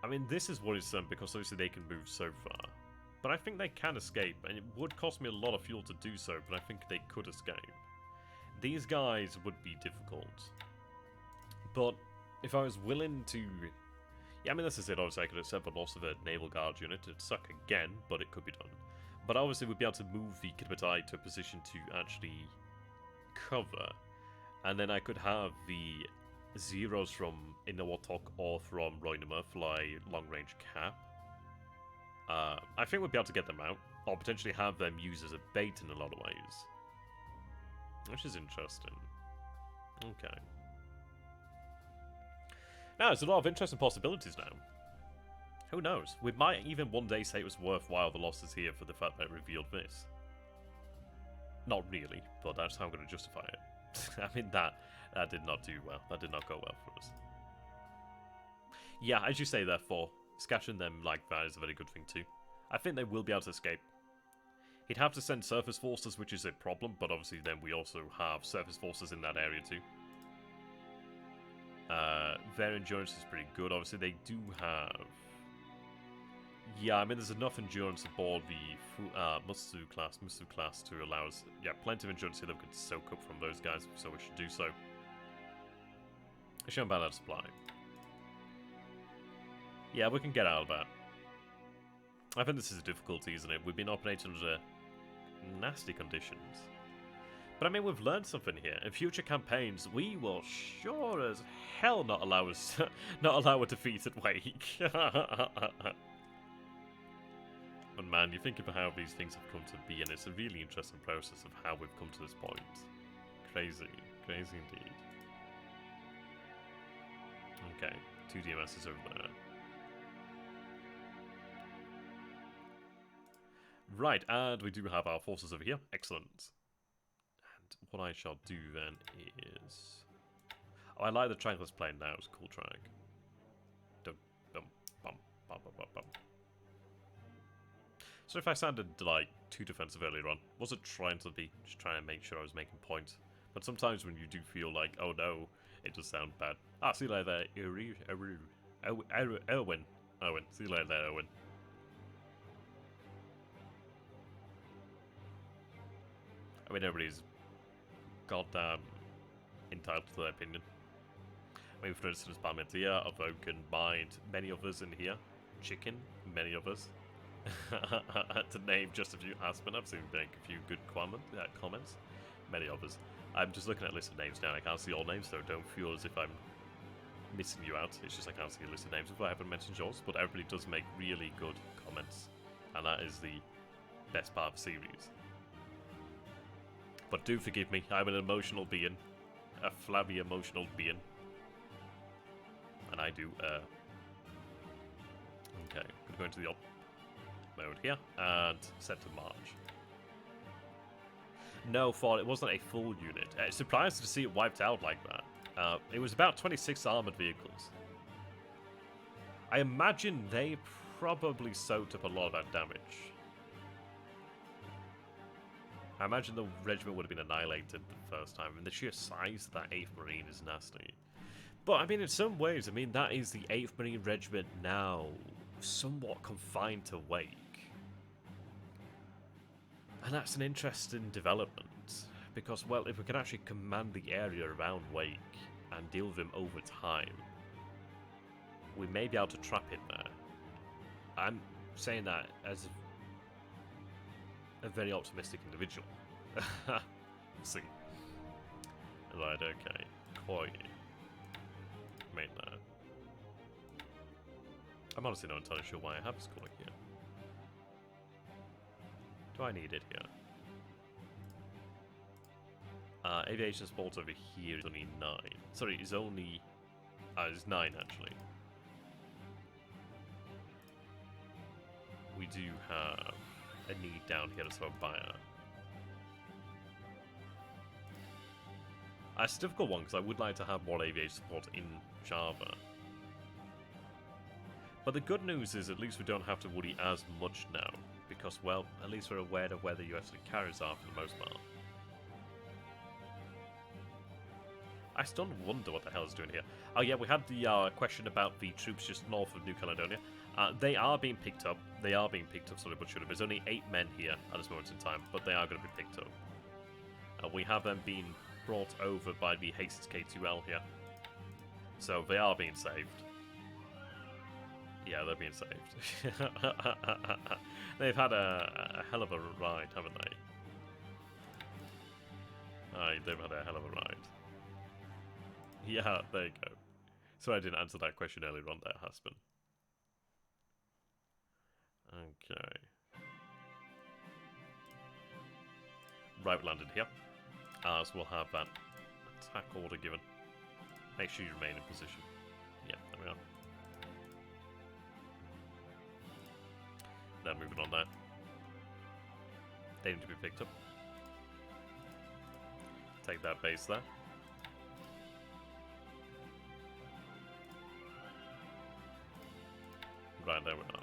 Speaker 1: I mean, this is worrisome because obviously they can move so far. But I think they can escape, and it would cost me a lot of fuel to do so, but I think they could escape. These guys would be difficult. But if I was willing to... Yeah, I mean, this is it. Obviously, I could accept the loss of a Naval Guard unit. It'd suck again, but it could be done. But obviously, we'd be able to move the BLeAcHACiD to a position to actually cover. And then I could have the zeros from Iwatok or from Roynema fly long-range cap. I think we'd be able to get them out, or potentially have them used as a bait in a lot of ways. Which is interesting. Okay. Now, there's a lot of interesting possibilities now. Who knows? We might even one day say it was worthwhile the losses here for the fact that it revealed this. Not really, but that's how I'm going to justify it. I mean, that did not do well. That did not go well for us. Yeah, as you say, therefore, scattering them like that is a very good thing too. I think they will be able to escape. He'd have to send surface forces, which is a problem, but obviously then we also have surface forces in that area too. Their endurance is pretty good. Obviously, they do have... Yeah, I mean, there's enough endurance aboard the Musu class to allow us... Yeah, plenty of endurance here that we could soak up from those guys, so we should do so. Show them about that supply. Yeah, we can get out of that. I think this is a difficulty, isn't it? We've been operating under nasty conditions. But I mean, we've learned something here. In future campaigns, we will sure as hell not allow us, not allow a defeat at Wake. But man, you think about how these things have come to be, and it's a really interesting process of how we've come to this point. Crazy, crazy indeed. Okay, 2 DMSs over there. Right, and we do have our forces over here. Excellent. And what I shall do then is... Oh, I like the track that's playing now. It's a cool track. So if I sounded like too defensive earlier on, wasn't trying to be, just trying to make sure I was making points. But sometimes when you do feel like, oh no, it does sound bad. Ah, see you later, Owen. Owen, see you later, Owen. I mean, everybody's goddamn entitled to their opinion. I mean, for instance, Parmetia, Avoken, Mind, many others in here. Chicken, many others. To name just a few. Aspen, I've seen make a few good comments. Many others. I'm just looking at a list of names now. I can't see all names, so don't feel as if I'm missing you out. It's just I can't see a list of names if I haven't mentioned yours. But everybody does make really good comments, and that is the best part of the series. But do forgive me, I'm an emotional being. A flabby emotional being. And I do, okay, gonna go into the op mode here, and set to march. No, for it wasn't a full unit. It's surprising to see it wiped out like that. It was about 26 armored vehicles. I imagine they probably soaked up a lot of that damage. I imagine the regiment would have been annihilated the first time, and the sheer size of that 8th Marine is nasty. But, I mean, in some ways, I mean, that is the 8th Marine Regiment now, somewhat confined to Wake. And that's an interesting development, because, well, if we can actually command the area around Wake and deal with him over time, we may be able to trap him there. I'm saying that as a very optimistic individual. Let's see. Right, okay. Koi. Made that. I'm honestly not entirely sure why I have this Koi here. Do I need it here? Aviation sports over here is only 9. Sorry, it's only... it's 9 actually. We do have a need down here to throw a buyer. It's a difficult one because I would like to have more aviation support in Java. But the good news is at least we don't have to worry as much now. Because, well, at least we're aware of where the US carriers are for the most part. I still wonder what the hell is doing here. Oh yeah, we had the question about the troops just north of New Caledonia. They are being picked up. They are being picked up, slowly but surely. There's only 8 men here at this moment in time, but they are going to be picked up. We have them being brought over by the Hastings K2L here. So they are being saved. Yeah, they're being saved. They've had a hell of a ride, haven't they? They've had a hell of a ride. Yeah, there you go. Sorry I didn't answer that question earlier on there, husband. Okay. Right, we landed here. So we'll have that attack order given. Make sure you remain in position. Yeah, there we are. Now moving on there. They need to be picked up. Take that base there. Right, there we are.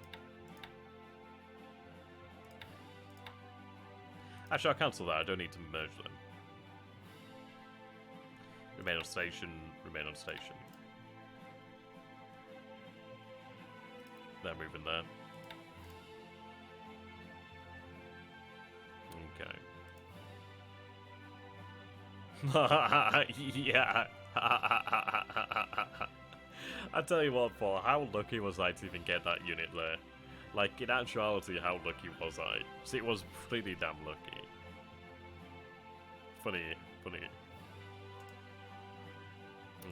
Speaker 1: Actually, I'll cancel that. I don't need to merge them. Remain on station. Remain on station. They're moving there. Okay. Yeah. I tell you what, Paul, how lucky was I to even get that unit there? Like, in actuality, how lucky was I? See, it was pretty damn lucky. Funny, funny.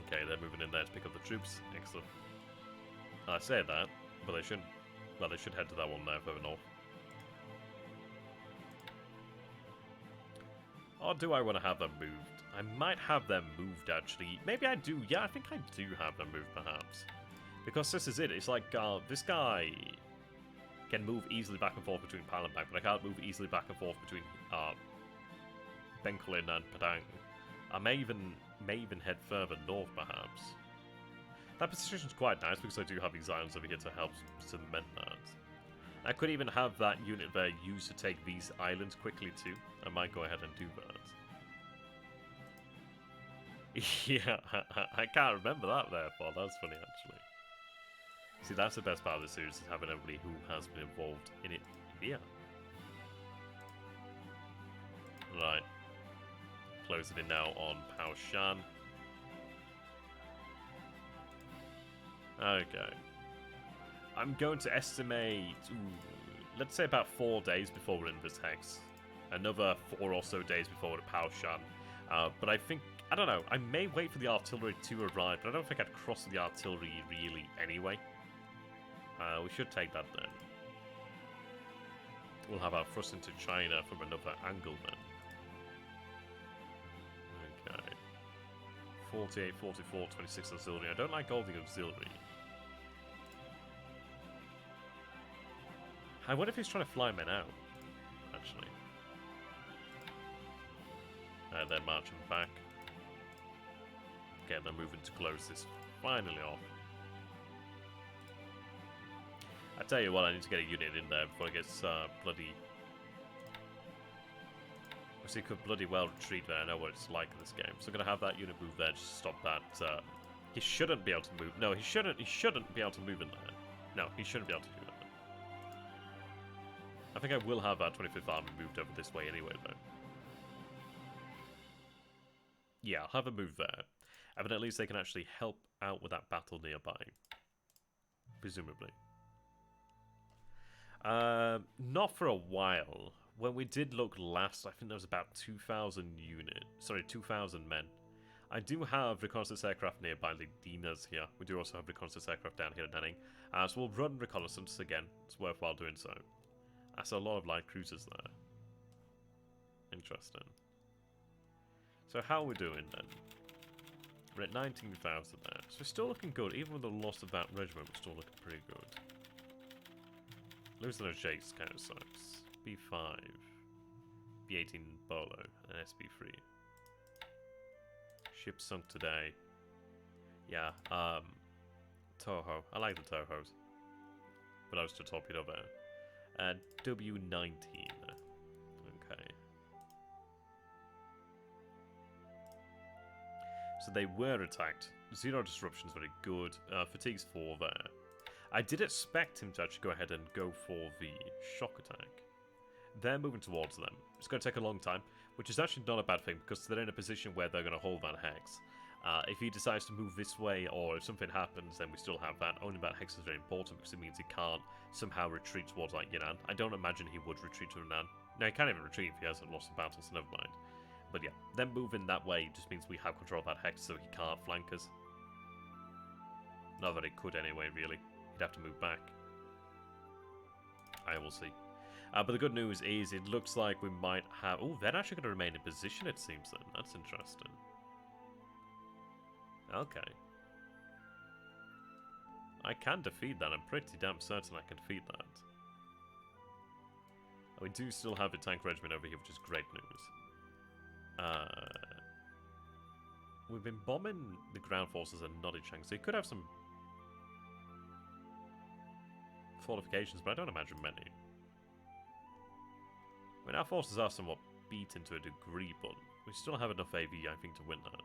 Speaker 1: Okay, they're moving in there to pick up the troops. Excellent. I say that, but they should... Well, they should head to that one there further north. Or do I want to have them moved? I might have them moved, actually. Maybe I do. Yeah, I think I do have them moved, perhaps. Because this is it. It's like, this guy can move easily back and forth between Palembang, but I can't move easily back and forth between Benkolin and Padang. I may even head further north, perhaps. That position is quite nice because I do have these islands over here to help cement that. I could even have that unit there used to take these islands quickly too. I might go ahead and do that. Yeah, I can't remember that therefore. That's funny actually. See, that's the best part of the series, is having everybody who has been involved in it here. Right. Closing in now on Pao Shan. Okay. I'm going to estimate, let's say about 4 days before we're in this hex. Another 4 or so days before we're at Pao Shan. But I think, I don't know, I may wait for the artillery to arrive, but I don't think I'd cross the artillery really anyway. We should take that then. We'll have our thrust into China from another angle then. Okay. 48, 44, 26 auxiliary. I don't like all the auxiliary. I wonder if he's trying to fly men out, actually. They're marching back. Okay, they're moving to close this finally off. I tell you what, I need to get a unit in there before it gets bloody... He could bloody well retreat there. I know what it's like in this game. So I'm going to have that unit move there just to stop that. He shouldn't be able to move. No, he shouldn't be able to move in there. No, he shouldn't be able to do that. I think I will have our 25th Army moved over this way anyway, though. Yeah, I'll have a move there. And then at least they can actually help out with that battle nearby. Presumably. Not for a while. When we did look last, I think there was about 2,000 units. Sorry, 2,000 men. I do have reconnaissance aircraft nearby the Dinas here. We do also have reconnaissance aircraft down here at Nanning. So we'll run reconnaissance again. It's worthwhile doing so. That's a lot of light cruisers there. Interesting. So how are we doing then? We're at 19,000 there. So we're still looking good. Even with the loss of that regiment, we're still looking pretty good. Losing those Jakes kind of sucks. B5. B18 Bolo. And SB3. Ship sunk today. Yeah, Toho. I like the Tohos. But I was to torpedo there. W19. Okay. So they were attacked. 0 disruptions, very good. Fatigue's 4 there. I did expect him to actually go ahead and go for the shock attack. They're moving towards them. It's going to take a long time, which is actually not a bad thing because they're in a position where they're going to hold that hex. If he decides to move this way, or if something happens, then we still have that. Owning that hex is very important because it means he can't somehow retreat towards like Yan'an. I don't imagine he would retreat to Yan'an. No, he can't even retreat if he hasn't lost the battle, so never mind. But yeah, them moving that way just means we have control of that hex, so he can't flank us. Not that it could anyway, really. He'd have to move back. I will see. But the good news is it looks like we might have... Oh, they're actually going to remain in position, it seems then. That's interesting. Okay. I can defeat that. I'm pretty damn certain I can defeat that. And we do still have a tank regiment over here, which is great news. We've been bombing the ground forces at Nodichang, so you could have some fortifications, but I don't imagine many. I mean, our forces are somewhat beaten to a degree, but we still have enough AV, I think, to win that.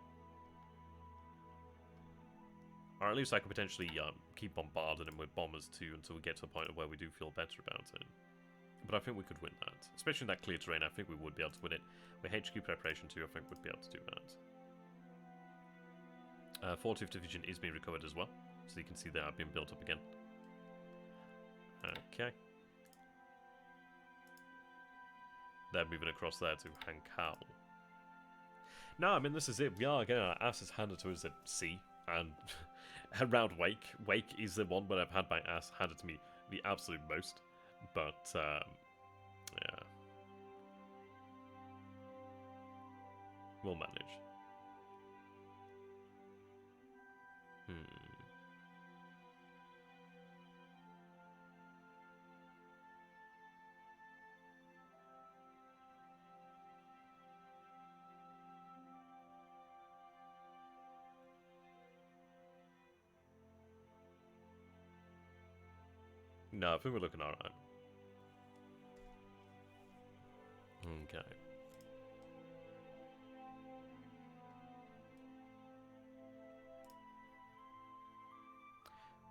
Speaker 1: Or at least I could potentially keep bombarding him with bombers too until we get to a point where we do feel better about it. But I think we could win that. Especially in that clear terrain, I think we would be able to win it. With HQ preparation too, I think we'd be able to do that. 40th Division is being recovered as well. So you can see they are being built up again. Okay. They're moving across there to Hankal. No, I mean, this is it. We are getting our asses handed to us at sea. And around Wake. Wake is the one where I've had my ass handed to me the absolute most. But, yeah. We'll manage. No, I think we're looking alright. Okay.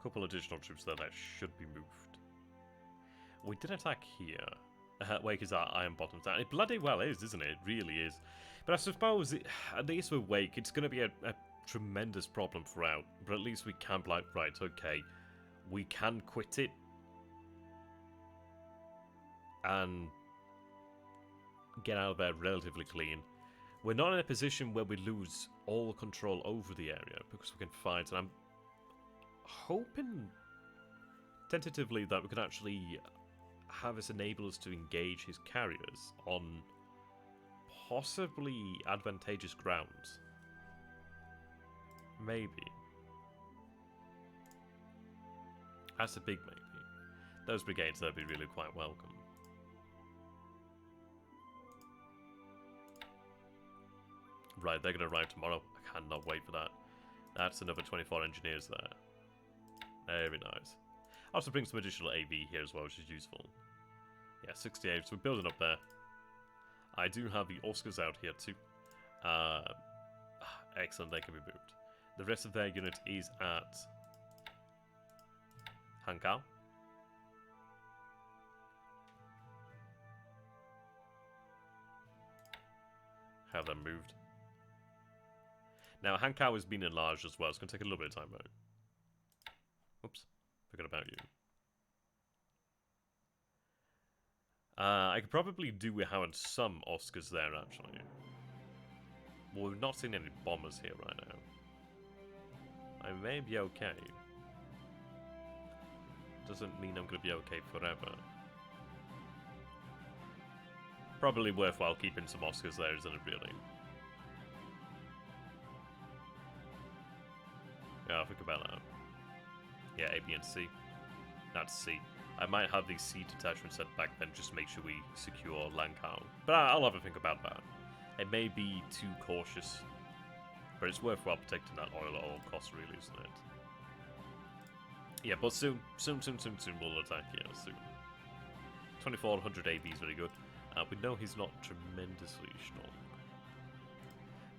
Speaker 1: Couple additional troops there that should be moved. We did attack here. Wake is our iron bottoms down. It bloody well is, isn't it? It really is. But I suppose, at least with Wake, it's going to be a tremendous problem throughout. But at least we can be like, right, okay, we can quit it. And get out of there relatively clean. We're not in a position where we lose all control over the area because we can fight. And I'm hoping tentatively that we can actually have us enable us to engage his carriers on possibly advantageous grounds. Maybe. That's a big maybe. Those brigades there would be really quite welcome. Right, they're going to arrive tomorrow. I cannot wait for that. That's another 24 engineers there. Very nice. Also bring some additional AV here as well, which is useful. Yeah, 68, so we're building up there. I do have the Oscars out here too. Excellent, they can be moved. The rest of their unit is at Hankau. Have them moved. Now, Hankau has been enlarged as well. It's going to take a little bit of time, though. Oops. Forgot about you. I could probably do without some Oscars there, actually. Well, we've not seen any bombers here right now. I may be okay. Doesn't mean I'm going to be okay forever. Probably worthwhile keeping some Oscars there, isn't it, really? Yeah, I'll think about that. Yeah, A, B, and C. That's C. I might have the C detachment set back then, just to make sure we secure Lankau. But I'll have a think about that. It may be too cautious, but it's worthwhile protecting that oil at all costs, really, isn't it? Yeah, but soon we'll attack here, soon. 2400 AB is very good. We know he's not tremendously strong.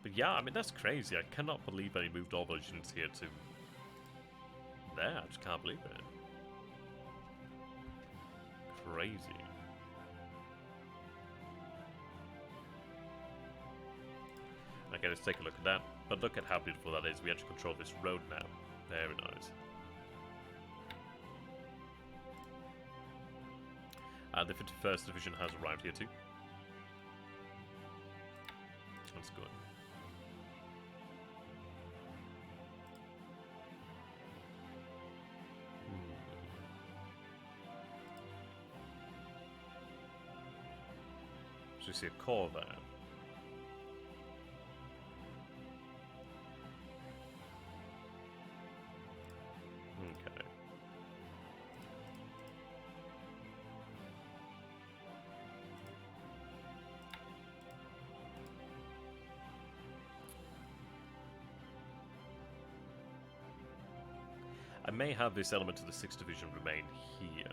Speaker 1: But yeah, I mean, that's crazy. I cannot believe that he moved all those units here to there. I just can't believe it. Crazy. Okay, let's take a look at that. But look at how beautiful that is. We actually control this road now. Very nice. The 51st Division has arrived here too. That's good. So we see a core there. Okay. I may have this element of the 6th Division remain here,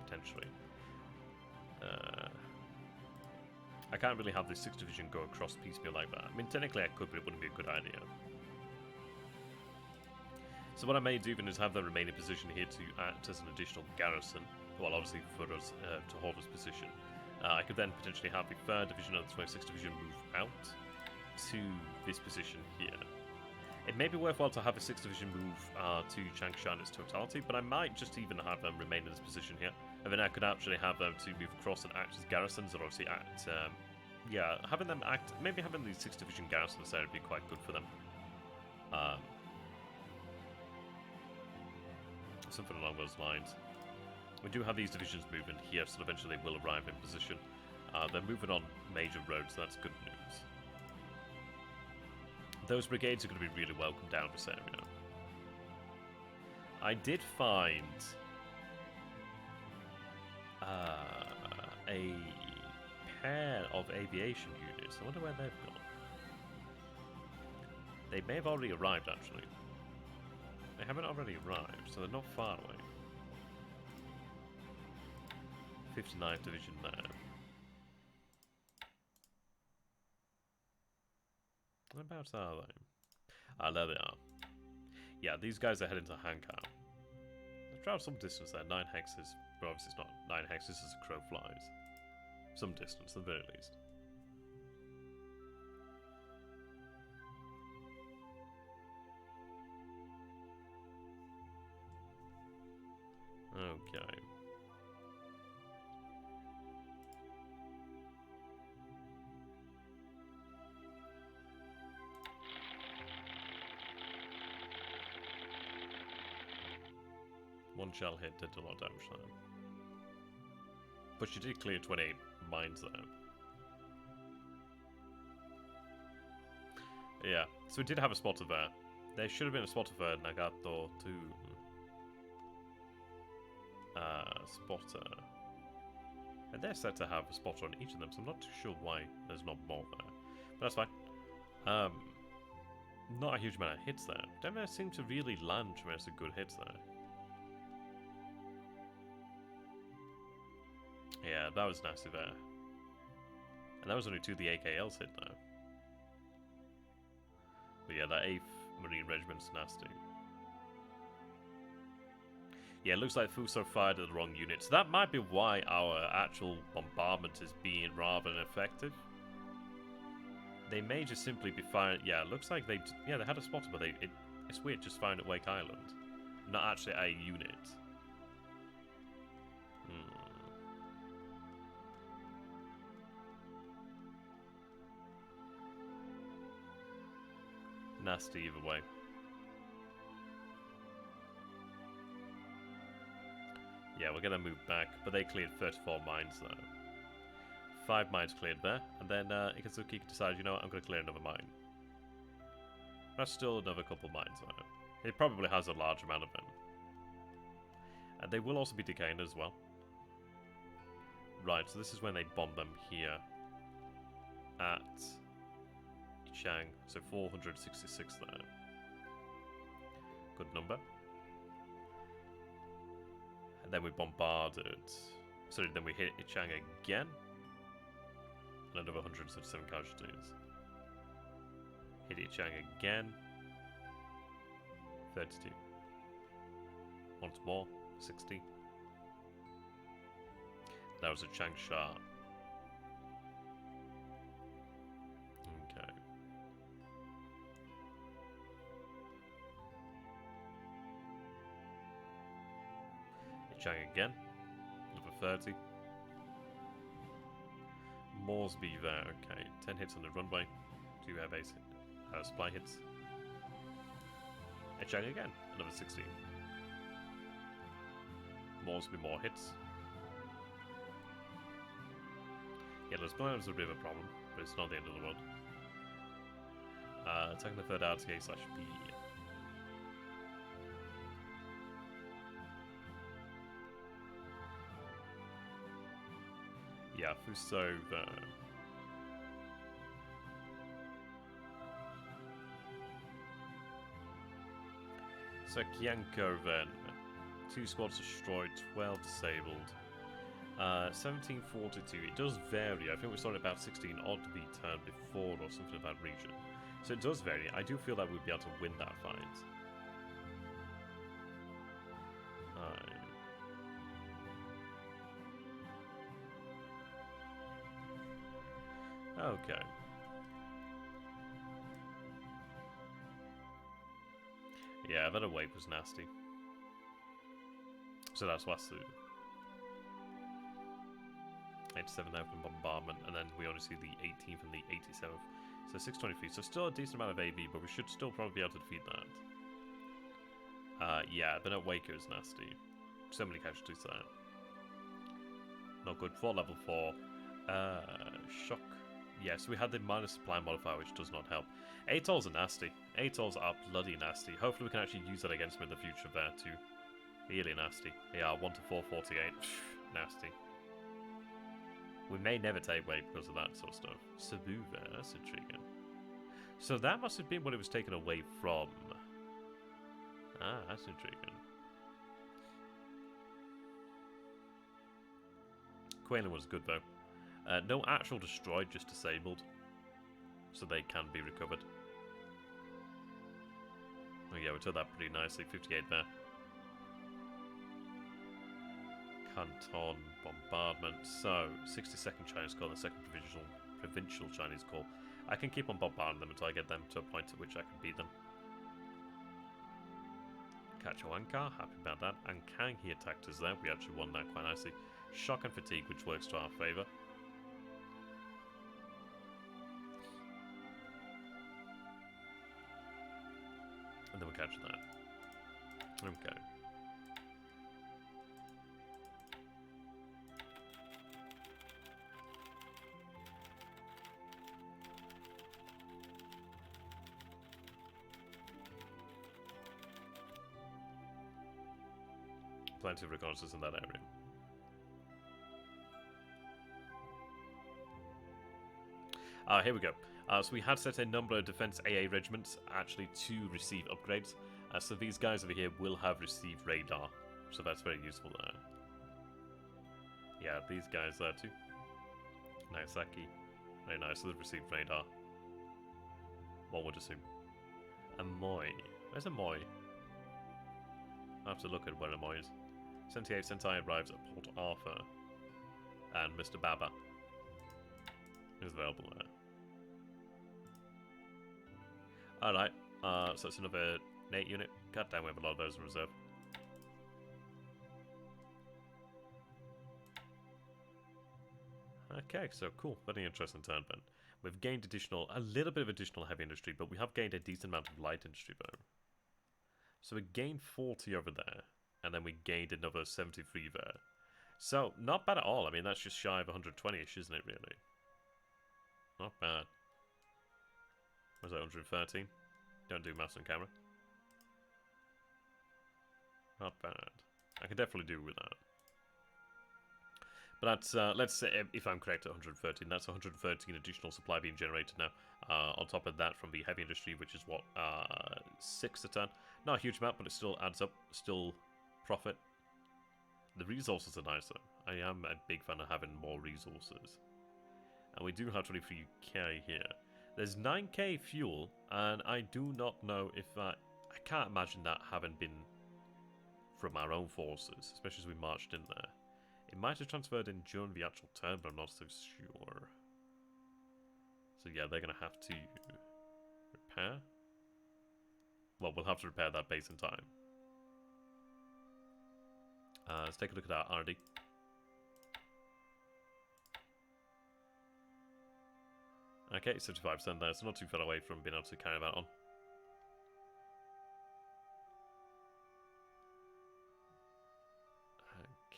Speaker 1: potentially. I can't really have the 6th Division go across piecemeal like that. I mean, technically I could, but it wouldn't be a good idea. So what I may do even is have them remain in position here to act as an additional garrison, well, obviously for us to hold this position. I could then potentially have the 3rd Division and the 26th Division move out to this position here. It may be worthwhile to have a 6th Division move to Changsha in its totality, but I might just even have them remain in this position here. And then I could actually have them to move across and act as garrisons, or obviously act, yeah, having them act, maybe having the 6th Division garrisons there would be quite good for them. Something along those lines. We do have these divisions moving here, so eventually they will arrive in position. They're moving on major roads, so that's good news. Those brigades are going to be really welcome down this area. I did find a pair of aviation units. I wonder where they've gone. They may have already arrived, actually. They haven't already arrived, so they're not far away. 59th Division there. Whereabouts are they? Ah, there they are. Yeah, these guys are heading to Hankow. They've traveled some distance there, 9 hexes. But obviously it's not 9 hexes as a crow flies. Some distance, at the very least. Okay. One shell hit did a lot of damage there. But she did clear 28 mines there. Yeah, so we did have a spotter there. There should have been a spotter for Nagato too. Spotter. And they're set to have a spotter on each of them, so I'm not too sure why there's not more there. But that's fine. Not a huge amount of hits there. Never seem to really land tremendous good hits there. Yeah, that was nasty there. And that was only 2 of the AKLs hit though. But yeah, that 8th Marine Regiment's nasty. Yeah, it looks like Fuso fired at the wrong unit. So that might be why our actual bombardment is being rather ineffective. They may just simply be firing... Yeah, it looks like they had a spotter, but it's weird just firing at Wake Island. Not actually a unit. Nasty either way. Yeah, we're gonna move back, but they cleared 34 mines there. 5 mines cleared there, and then Ikazuki decided, you know what, I'm gonna clear another mine. That's still another couple mines there. It probably has a large amount of them. And they will also be decaying as well. Right, so this is when they bomb them here at Chang, so 466 there. Good number. And then we bombarded. Sorry, then we hit Ichang again. And another 177 casualties. Hit Ichang again. 32. Once more, 60. That was a Chang Sha. Okay. Chang again. Number 30. Moresby there, okay. 10 hits on the runway. 2 air base supply hits. And Chang again. Another 16. Moresby more hits. Yeah, Los Blancos is a bit of a problem, but it's not the end of the world. Attacking the 3rd RTA/B. Yeah, Fuso there. So Kianko then. 2 squads destroyed, 12 disabled. 1742, it does vary. I think we saw it about 16 odd to be turned before or something of that region. So it does vary. I do feel that we'd be able to win that fight. Okay. Yeah, that awake was nasty. So that's Wasu. 87th open bombardment, and then we only see the 18th and the 87th. So 623. So still a decent amount of AB, but we should still probably be able to defeat that. Yeah, but no Waker is nasty. So many casualties there. Not good. For level 4. Shock. Yes, we had the minus supply modifier, which does not help. ATOLs are nasty. ATOLs are bloody nasty. Hopefully we can actually use that against them in the future there too. Really nasty. Yeah, 1 to 448. Nasty. We may never take weight because of that sort of stuff. Cebu there, that's intriguing. So that must have been what it was taken away from. Ah, that's intriguing. Quailing was good though. No actual destroyed, just disabled. So they can be recovered. Oh yeah, we took that pretty nicely. 58 there. Canton bombardment. So 62nd Chinese Corps, the second provincial Chinese Corps. I can keep on bombarding them until I get them to a point at which I can beat them. Kachoankar, happy about that. And Kang, he attacked us there. We actually won that quite nicely. Shock and fatigue, which works to our favour. And then we'll catch that. Okay. Plenty of reconnaissance in that area. Here we go. So we had set a number of defense AA regiments actually to receive upgrades. So these guys over here will have received radar. So that's very useful there. Yeah, these guys there too. Nagasaki. Very nice. So they've received radar. One would assume. Amoy. Where's Amoy? I have to look at where Amoy is. 78 Sentai arrives at Port Arthur. And Mr. Baba is available there. Alright, so it's another Nate unit. God damn, we have a lot of those in reserve. Okay, so cool. Very interesting turn then. We've gained a little bit of additional heavy industry, but we have gained a decent amount of light industry though. So we gained 40 over there, and then we gained another 73 there. So, not bad at all. I mean, that's just shy of 120-ish, isn't it, really? Not bad. Was that 113? Don't do maths on camera. Not bad. I can definitely do with that. But that's, let's say, if I'm correct, at 113, that's 113 additional supply being generated now. On top of that from the heavy industry, which is what, 6 a ton. Not a huge amount, but it still adds up. Still profit. The resources are nice, though. I am a big fan of having more resources. And we do have 23k here. There's 9k fuel, and I do not know if that... I can't imagine that having been from our own forces, especially as we marched in there. It might have transferred in during the actual turn, but I'm not so sure. So yeah, they're going to have to repair. Well, we'll have to repair that base in time. Let's take a look at our R&D. Okay, 75% there, so not too far away from being able to carry that on.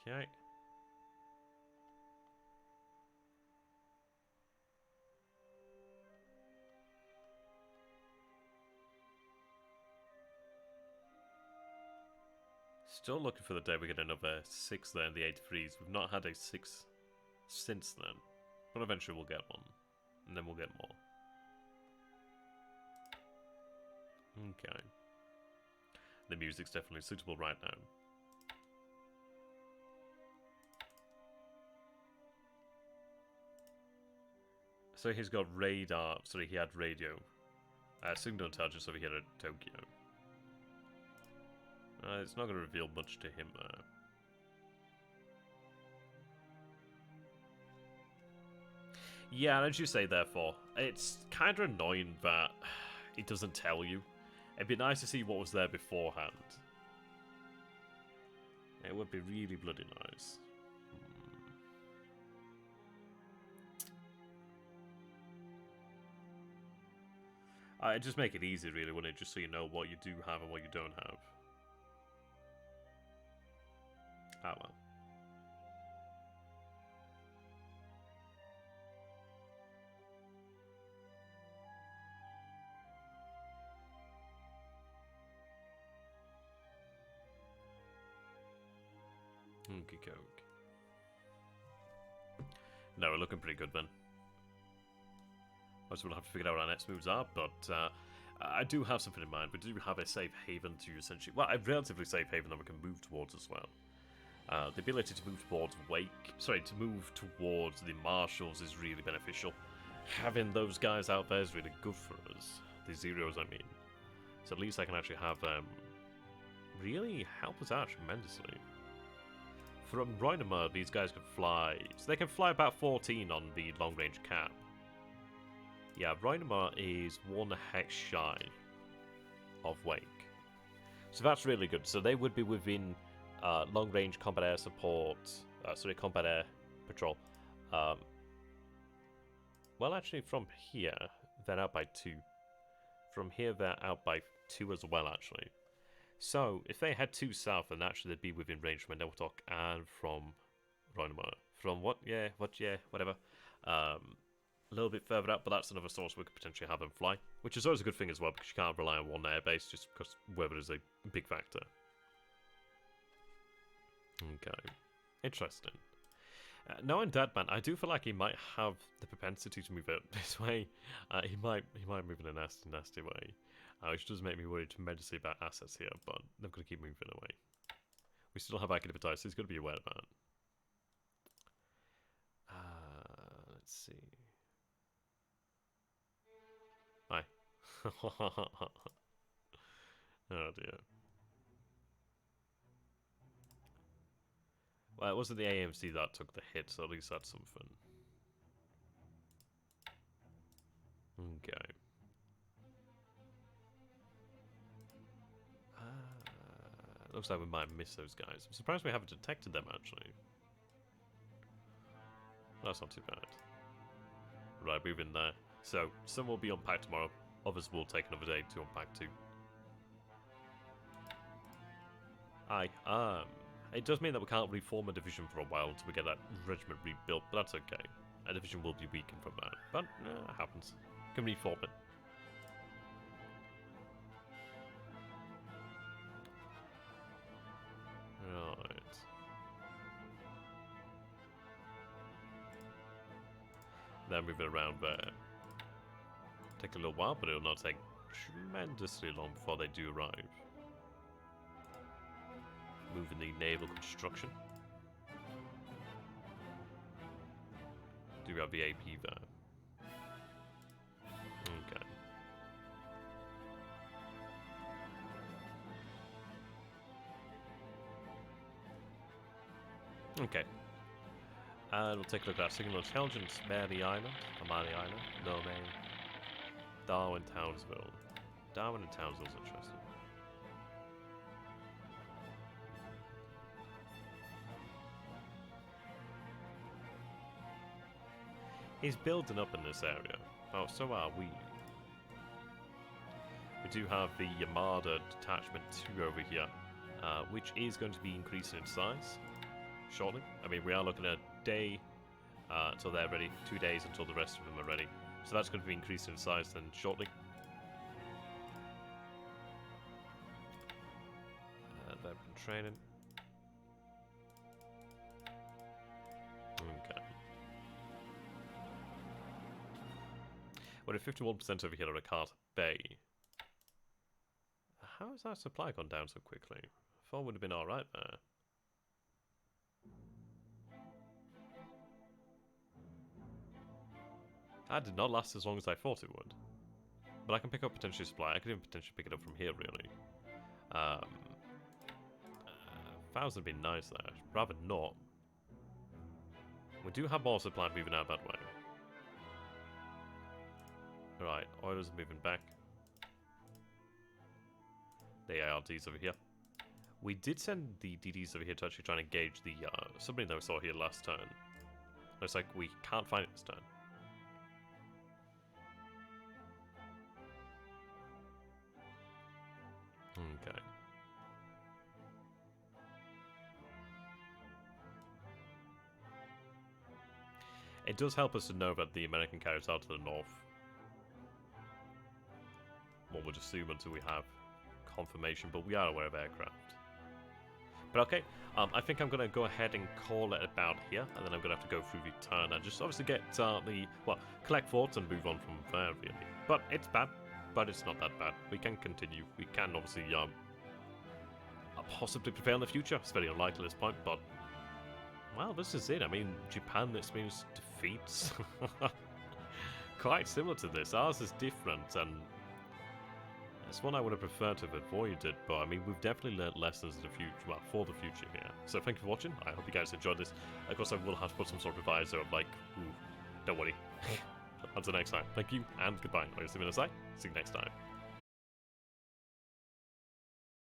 Speaker 1: Okay. Still looking for the day we get another 6 there in the 83s. We've not had a 6 since then. But eventually we'll get one. And then we'll get more. Okay. The music's definitely suitable right now. So he's got radar. Sorry, he had radio. Signal intelligence over here at Tokyo. It's not going to reveal much to him there. Yeah, and as you say, therefore, it's kind of annoying that it doesn't tell you. It'd be nice to see what was there beforehand. It would be really bloody nice. It'd just make it easy, really, wouldn't it? Just so you know what you do have and what you don't have. Ah, well. Okie coke. No, we're looking pretty good then. Obviously, we'll have to figure out what our next moves are, but I do have something in mind. We do have a safe haven to essentially... Well, a relatively safe haven that we can move towards as well. The ability to move towards to move towards the marshals is really beneficial. Having those guys out there is really good for us. The zeros, I mean. So at least I can actually have them really help us out tremendously. From Rhoynemar, these guys can fly. So they can fly about 14 on the long-range cap. Yeah, Rhoynemar is 1 hex shy of Wake. So that's really good. So they would be within long-range combat air support, combat air patrol. Well, actually, from here, they're out by 2. From here, they're out by 2 as well, actually. So, if they head 2 south, then actually they'd be within range from Endeltok and from Rhoynemar. From what? Yeah, whatever. A little bit further out, but that's another source we could potentially have them fly. Which is always a good thing as well, because you can't rely on one airbase, just because weather is a big factor. Okay. Interesting. Knowing Deadman, I do feel like he might have the propensity to move out this way. He might move in a nasty way. Which does make me worried tremendously about assets here, but they're going to keep moving away. We still have Iceycrome, so he's going to be aware of that. Let's see. Hi. Oh dear. Well, it wasn't the AMC that took the hit, so at least that's something. Okay. Looks like we might miss those guys. I'm surprised we haven't detected them, actually. That's not too bad. Right, move in there. So, some will be unpacked tomorrow. Others will take another day to unpack too. It does mean that we can't reform a division for a while until we get that regiment rebuilt, but that's okay. A division will be weakened from that, but it happens. Can reform it. Right. Then moving around there. Take a little while, but it'll not take tremendously long before they do arrive. Moving the naval construction. Do we have the AP there? Okay. Okay. And we'll take a look at our signal intelligence. Mary Island, Amani Island, Nome, Darwin, Townsville. Darwin and Townsville's interesting. He's building up in this area. Oh, so are we. We do have the Yamada Detachment 2 over here, which is going to be increasing in size shortly. I mean, we are looking at a day until they're ready, 2 days until the rest of them are ready. So that's going to be increasing in size then shortly. They've been training. Okay. We're at 51% over here at Carter Bay. How has that supply gone down so quickly? I thought it would have been alright there. That did not last as long as I thought it would. But I can pick up potentially supply. I could even potentially pick it up from here, really. 1,000 would be nice there. Rather not. We do have more supply moving out that way. Right, oilers are moving back. The ARDs over here. We did send the DDs over here to actually try and engage the submarine that we saw here last turn. Looks like we can't find it this turn. Okay. It does help us to know that the American carriers are to the north. One would assume until we have confirmation, but we are aware of aircraft. But okay, I think I'm going to go ahead and call it about here, and then I'm going to have to go through the turn and just obviously get collect forts and move on from there, really. But it's bad, but it's not that bad. We can continue. We can obviously possibly prevail in the future. It's very unlikely at this point, but well, this is it. I mean, Japan experienced defeats. Quite similar to this. Ours is different, and it's one I would have preferred to have avoided, but I mean, we've definitely learnt lessons in the future, well, for the future here. So thank you for watching. I hope you guys enjoyed this. Of course, I will have to put some sort of proviso of like, ooh, don't worry. Until next time, thank you, and goodbye. I'll see you next time. See you next time.